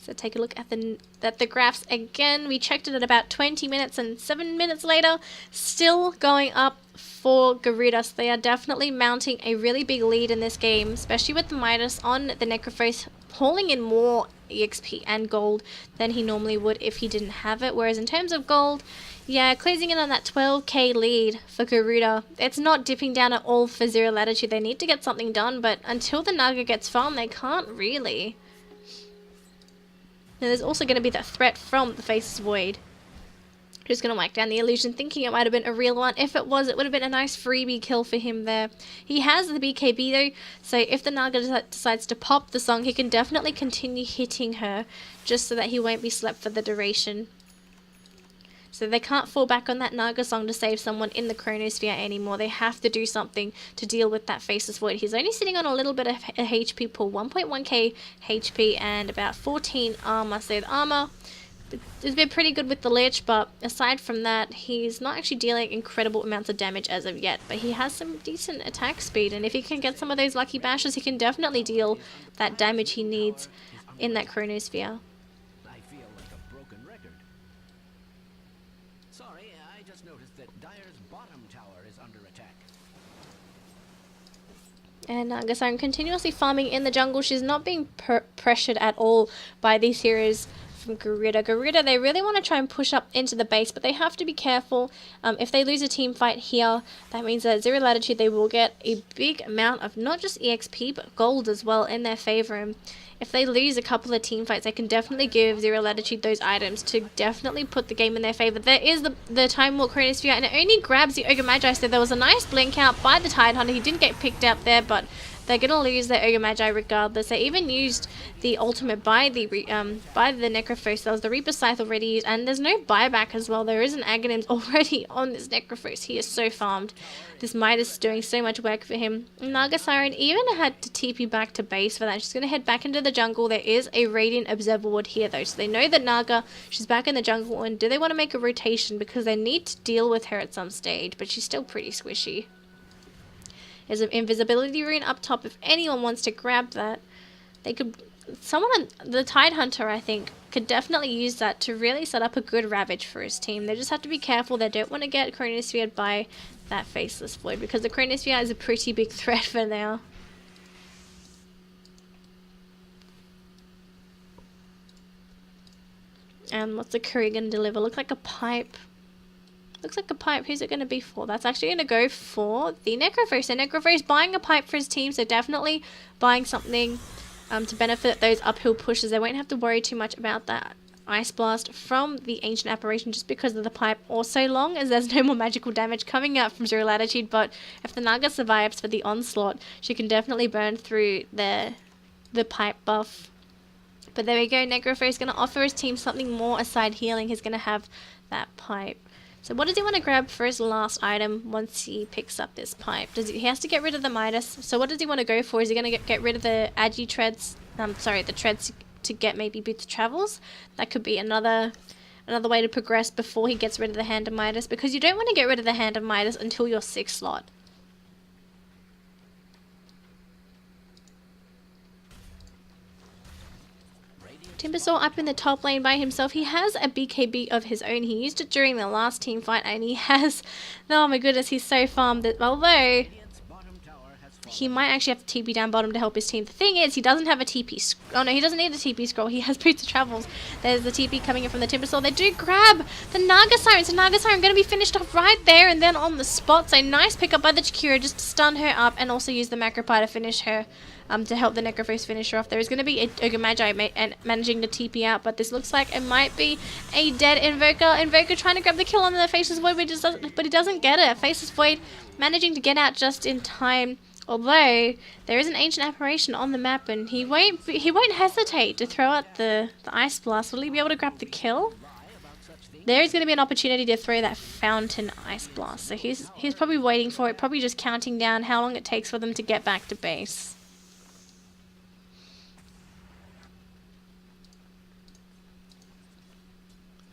So take a look at the graphs again. We checked it at about 20 minutes, and 7 minutes later, still going up for Garuda. So they are definitely mounting a really big lead in this game, especially with the Midas on the Necrophos, hauling in more EXP and gold than he normally would if he didn't have it. Whereas in terms of gold, yeah, closing in on that 12k lead for Garuda. It's not dipping down at all for Zero Latitude. They need to get something done, but until the Naga gets farmed, they can't really. Now there's also going to be that threat from the Faceless Void, who's going to whack down the illusion, thinking it might have been a real one. If it was, it would have been a nice freebie kill for him there. He has the BKB though, so if the Naga decides to pop the song, he can definitely continue hitting her, just so that he won't be slept for the duration. So they can't fall back on that Naga song to save someone in the Chronosphere anymore. They have to do something to deal with that Faceless Void. He's only sitting on a little bit of a HP pool, 1.1k HP and about 14 armor. So the armor has been pretty good with the Lich, but aside from that, he's not actually dealing incredible amounts of damage as of yet. But he has some decent attack speed, and if he can get some of those lucky bashes, he can definitely deal that damage he needs in that Chronosphere. And Naga Siren continuously farming in the jungle. She's not being pressured at all by these heroes from Garuda. Garuda, they really want to try and push up into the base, but they have to be careful. If they lose a team fight here, that means that Zero Latitude, they will get a big amount of not just EXP, but gold as well in their favor. And if they lose a couple of team fights, they can definitely give Zero Latitude those items to definitely put the game in their favor. There is the Time Walk Chronosphere, and it only grabs the Ogre Magi, so there was a nice blink out by the Tidehunter. He didn't get picked up there, but they're going to lose their Ogre Magi regardless. They even used the ultimate by the Necrophos. There was the Reaper Scythe already used, and there's no buyback as well. There is an Aghanims already on this Necrophos. He is so farmed. This Midas is doing so much work for him. Naga Siren even had to TP back to base for that. She's going to head back into the jungle. There is a Radiant Observer Ward here though, so they know that Naga, she's back in the jungle, and do they want to make a rotation because they need to deal with her at some stage, but she's still pretty squishy. There's an invisibility rune up top. If anyone wants to grab that, they could, someone, the Tidehunter I think, could definitely use that to really set up a good Ravage for his team. They just have to be careful. They don't want to get Chronosphered by that Faceless Void, because the Chronosphere is a pretty big threat for now. And what's the courier going to deliver? Look like a pipe. Looks like a pipe. Who's it going to be for? That's actually going to go for the Necrophos. So Necrophos buying a pipe for his team, so definitely buying something to benefit those uphill pushes. They won't have to worry too much about that Ice Blast from the Ancient Apparition just because of the pipe, or so long as there's no more magical damage coming out from Zero Latitude. But if the Naga survives for the onslaught, she can definitely burn through the pipe buff. But there we go, Necrophos is going to offer his team something more aside healing. He's going to have that pipe. So what does he want to grab for his last item once he picks up this pipe? He has to get rid of the Midas. So what does he want to go for? Is he going to get rid of the Agi treads? The treads to get maybe Boots of Travels? That could be another way to progress before he gets rid of the Hand of Midas, because you don't want to get rid of the Hand of Midas until your 6th slot. Timbersaw up in the top lane by himself. He has a BKB of his own. He used it during the last team fight, and he has, oh my goodness, he's so farmed that although he might actually have to TP down bottom to help his team. The thing is, he doesn't have a TP. Oh no, he doesn't need a TP scroll. He has Boots of Travels. There's the TP coming in from the Timbersaw. They do grab the Naga Siren. So Naga Siren going to be finished off right there and then on the spot. So nice pickup by the Chikura just to stun her up and also use the Macropie to finish her. To help the Necrophos finish her off. There is going to be a Ogre Magi managing to TP out, but this looks like it might be a dead Invoker. Invoker trying to grab the kill on the Faceless Void, but he doesn't get it. Faceless Void managing to get out just in time. Although there is an Ancient Apparition on the map, and he won't hesitate to throw out the Ice Blast. Will he be able to grab the kill? There is going to be an opportunity to throw that Fountain Ice Blast. So he's probably waiting for it, probably just counting down how long it takes for them to get back to base.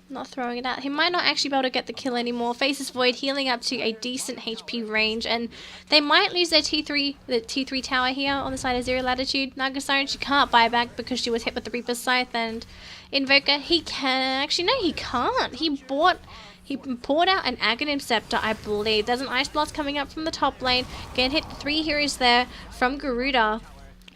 Not throwing it out. He might not actually be able to get the kill anymore. Faceless Void healing up to a decent HP range, and they might lose their T3 tower here on the side of Zero Latitude. Naga Siren, she can't buy back because she was hit with the Reaper Scythe, and Invoker, he can... Actually, no, he can't. He poured out an Aghanim Scepter, I believe. There's an Ice Blast coming up from the top lane. Gonna hit the 3 heroes there from Garuda.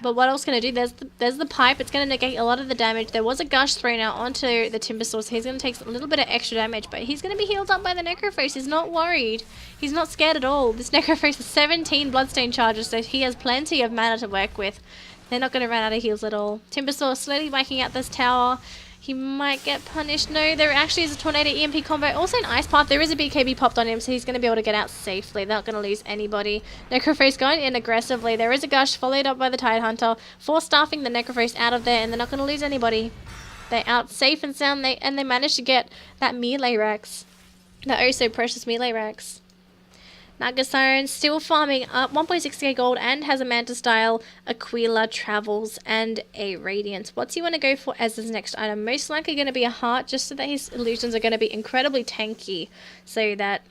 But what else can I do? There's the pipe. It's going to negate a lot of the damage. There was a gush thrown out onto the Timbersaw, so he's going to take a little bit of extra damage, but he's going to be healed up by the Necrophos. He's not worried. He's not scared at all. This Necrophos has 17 Bloodstone charges, so he has plenty of mana to work with. They're not going to run out of heals at all. Timbersaw slowly whacking out this tower. He might get punished. No, there actually is a Tornado EMP combo. Also an Ice Path. There is a BKB popped on him, so he's going to be able to get out safely. They're not going to lose anybody. Necrophos going in aggressively. There is a Gush followed up by the Tidehunter. Force staffing the Necrophos out of there, and they're not going to lose anybody. They're out safe and sound, and they managed to get that melee Rex. That oh so precious melee Rex. Naga Siren still farming up 1.6k gold and has a Manta Style, Aquila, Travels, and a Radiance. What's he want to go for as his next item? Most likely going to be a Heart, just so that his illusions are going to be incredibly tanky, so that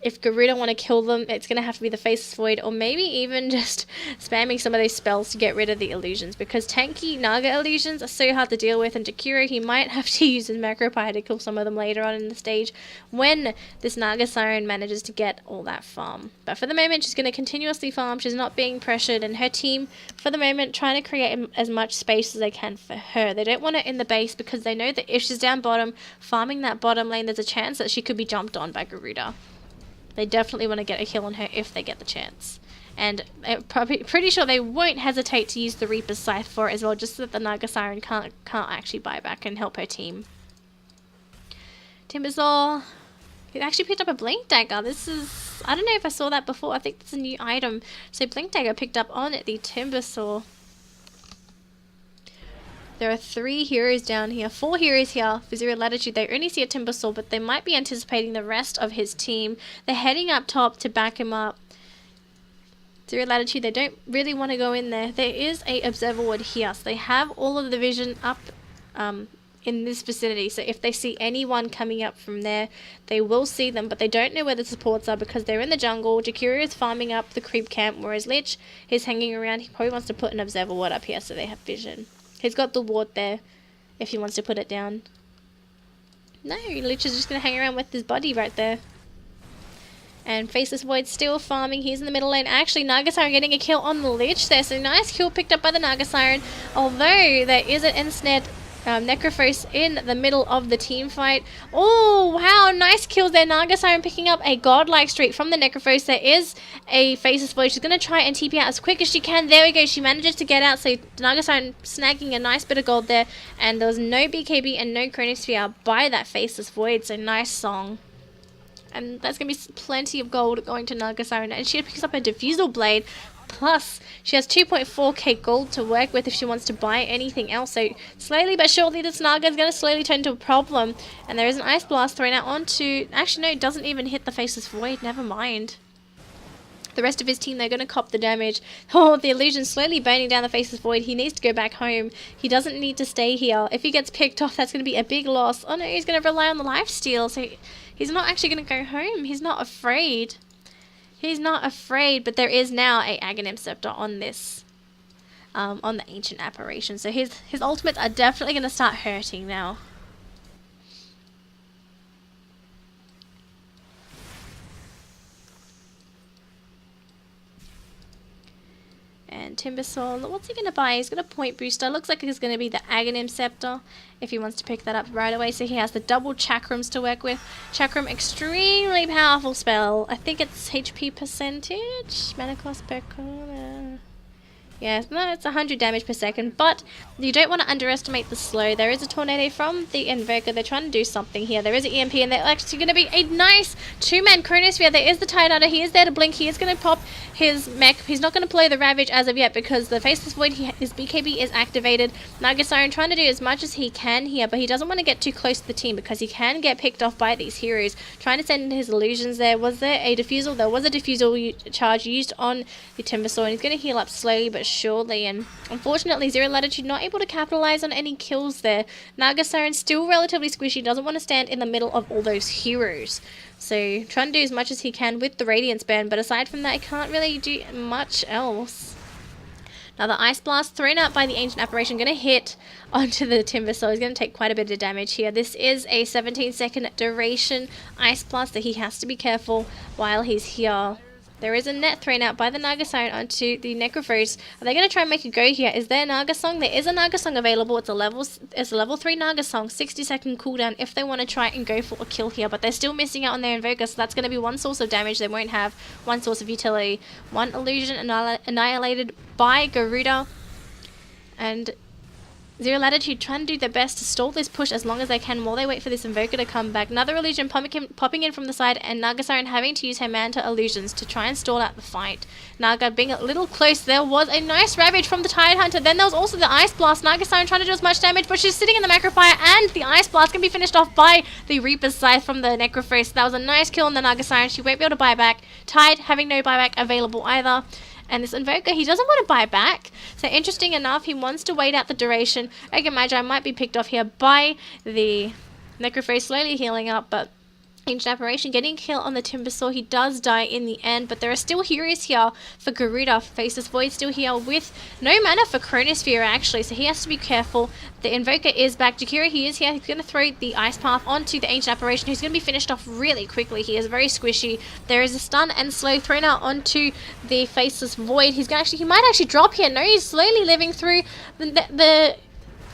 if Garuda want to kill them, it's going to have to be the Faceless Void, or maybe even just spamming some of those spells to get rid of the illusions, because tanky Naga illusions are so hard to deal with, and Jakiro, he might have to use his Macropie to kill some of them later on in the stage when this Naga Siren manages to get all that farm. But for the moment, she's going to continuously farm. She's not being pressured, and her team, for the moment, trying to create as much space as they can for her. They don't want her in the base because they know that if she's down bottom, farming that bottom lane, there's a chance that she could be jumped on by Garuda. They definitely want to get a kill on her if they get the chance. And pretty sure they won't hesitate to use the Reaper's Scythe for it as well, just so that the Naga Siren can't actually buy back and help her team. Timbersaw, he actually picked up a Blink Dagger. This is Blinkx. I don't know if I saw that before. I think that's a new item. So Blink Dagger picked up on the Timbersaw. There are 3 heroes down here, 4 heroes here for Zero Latitude. They only see a Timbersaw, but they might be anticipating the rest of his team. They're heading up top to back him up. Zero Latitude, they don't really want to go in there. There is a observer ward here, so they have all of the vision up in this vicinity. So if they see anyone coming up from there, they will see them, but they don't know where the supports are because they're in the jungle. Jakiro is farming up the creep camp, whereas Lich is hanging around. He probably wants to put an observer ward up here so they have vision. He's got the ward there if he wants to put it down. No, Lich is just going to hang around with his body right there. And Faceless Void still farming. He's in the middle lane. Actually, Naga Siren getting a kill on the Lich there. So nice kill picked up by the Naga Siren. Although there is an ensnared Necrophos in the middle of the team fight. Oh, wow. Nice kills there. Naga Siren picking up a godlike streak from the Necrophos. There is a Faceless Void. She's going to try and TP out as quick as she can. There we go. She manages to get out. So Naga Siren snagging a nice bit of gold there. And there was no BKB and no Chronosphere by that Faceless Void. So nice song. And that's going to be plenty of gold going to Naga Siren. And she picks up a Diffusal Blade. Plus, she has 2.4k gold to work with if she wants to buy anything else. So, slowly but surely, this Naga is going to slowly turn into a problem. And there is an Ice Blast thrown out onto... Actually, no, it doesn't even hit the Faceless Void. Never mind. The rest of his team, they're going to cop the damage. Oh, the illusion slowly burning down the Faceless Void. He needs to go back home. He doesn't need to stay here. If he gets picked off, that's going to be a big loss. Oh no, he's going to rely on the lifesteal. So he's not actually going to go home. He's not afraid. He's not afraid, but there is now a Aghanim Scepter on this, on the Ancient Apparition. So his ultimates are definitely going to start hurting now. And Timbersaw, what's he going to buy? He's got a point booster. Looks like it's going to be the Aghanim Scepter if he wants to pick that up right away. So he has the double Chakrams to work with. Chakram, extremely powerful spell. I think it's HP percentage. Mana cost per corner. Yeah, no, it's 100 damage per second, but you don't want to underestimate the slow. There is a tornado from the Invoker. They're trying to do something here. There is an EMP, and they're actually going to be a nice 2-man Chronosphere. There is the Tide Hunter. He is there to blink. He is going to pop his mech. He's not going to play the Ravage as of yet because the Faceless Void, his BKB is activated. Naga Siren trying to do as much as he can here, but he doesn't want to get too close to the team because he can get picked off by these heroes. Trying to send in his illusions there. Was there a Diffusal? There was a Diffusal charge used on the Timbersaw, and he's going to heal up slowly but surely, and unfortunately Zero Latitude not able to capitalize on any kills there. Naga Siren still relatively squishy, doesn't want to stand in the middle of all those heroes. So trying to do as much as he can with the Radiance Band, but aside from that he can't really do much else. Now the Ice Blast thrown out by the Ancient Apparition going to hit onto the Timbersaw. He's going to take quite a bit of damage here. This is a 17-second duration Ice Blast, so he has to be careful while he's here. There is a net thrown out by the Naga Siren onto the Necrophos. Are they going to try and make a go here? Is there a Naga Song? There is a Naga Song available. It's a level 3 Naga Song, 60-second cooldown if they want to try and go for a kill here. But they're still missing out on their Invoker, so that's going to be one source of damage. They won't have one source of utility. One illusion annihilated by Garuda. And Zero Latitude trying to do their best to stall this push as long as they can while they wait for this Invoker to come back. Another illusion popping in from the side, and Naga Siren having to use her Manta illusions to try and stall out the fight. Naga being a little close. There was a nice Ravage from the Tide Hunter. Then there was also the Ice Blast. Naga Siren trying to do as much damage, but she's sitting in the Macrofire, and the Ice Blast can be finished off by the Reaper's Scythe from the Necrophos. That was a nice kill on the Naga Siren. She won't be able to buy back. Tide having no buyback available either. And this Invoker, he doesn't want to buy back. So interesting enough, he wants to wait out the duration. Ogre Magi might be picked off here by the Necrophos, slowly healing up, but Ancient Apparition getting a kill on the Timbersaw. He does die in the end, but there are still heroes here for Garuda. Faceless Void still here with no mana for Chronosphere actually, so he has to be careful. The Invoker is back. Jakiro, he is here. He's going to throw the Ice Path onto the Ancient Apparition, who's going to be finished off really quickly. He is very squishy. There is a stun and slow thrown out onto the Faceless Void. He might actually drop here. No, he's slowly living through the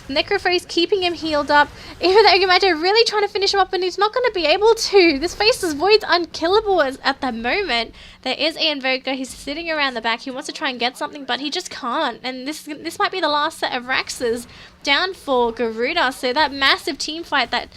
Necrophos, keeping him healed up. Even though Ogre really trying to finish him up, and he's not going to be able to. This Faceless Void's unkillable at the moment. There is an Invoker. He's sitting around the back. He wants to try and get something, but he just can't. And this might be the last set of Raxes down for Garuda. So that massive team fight that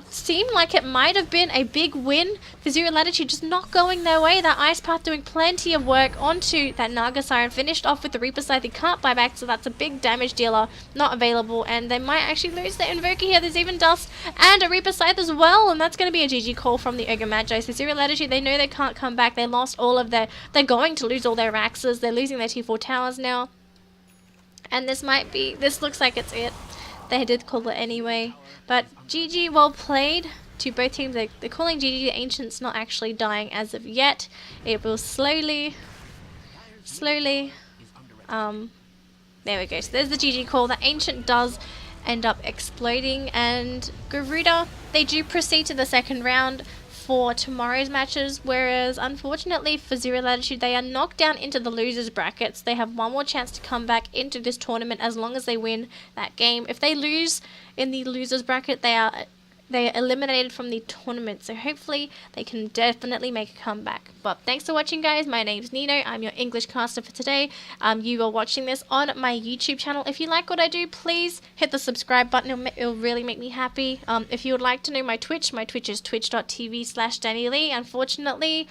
seemed like it might have been a big win for Zero Latitude, just not going their way. That Ice Path doing plenty of work onto that Naga Siren, finished off with the Reaper Scythe. He can't buy back, so that's a big damage dealer not available, and they might actually lose their Invoker here. There's even Dust and a Reaper Scythe as well, and that's going to be a GG call from the Ogre Magi. So Zero Latitude, they know they can't come back. They lost all of their, they're going to lose all their Axes. They're losing their T4 towers now. And this looks like it's it. They did call it anyway. But GG, well played to both teams. They're calling GG. The Ancient's not actually dying as of yet. It will slowly, there we go. So there's the GG call. The Ancient does end up exploding. And Garuda, they do proceed to the second round for tomorrow's matches, whereas unfortunately for Zero Latitude, they are knocked down into the losers brackets. They have one more chance to come back into this tournament as long as they win that game. If they lose in the losers bracket, they are eliminated from the tournament, so hopefully they can definitely make a comeback. But thanks for watching, guys. My name's Niino. I'm your English caster for today. You are watching this on my YouTube channel. If you like what I do, please hit the subscribe button. It'll really make me happy. If you would like to know my Twitch is twitch.tv/DannyLee. Unfortunately,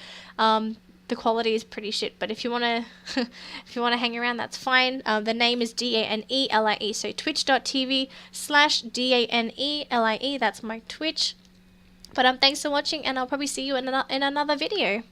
the quality is pretty shit, but if you wanna if you wanna hang around, that's fine. The name is DANELIE, so twitch.tv/DANELIE. That's my Twitch. But thanks for watching, and I'll probably see you in another video.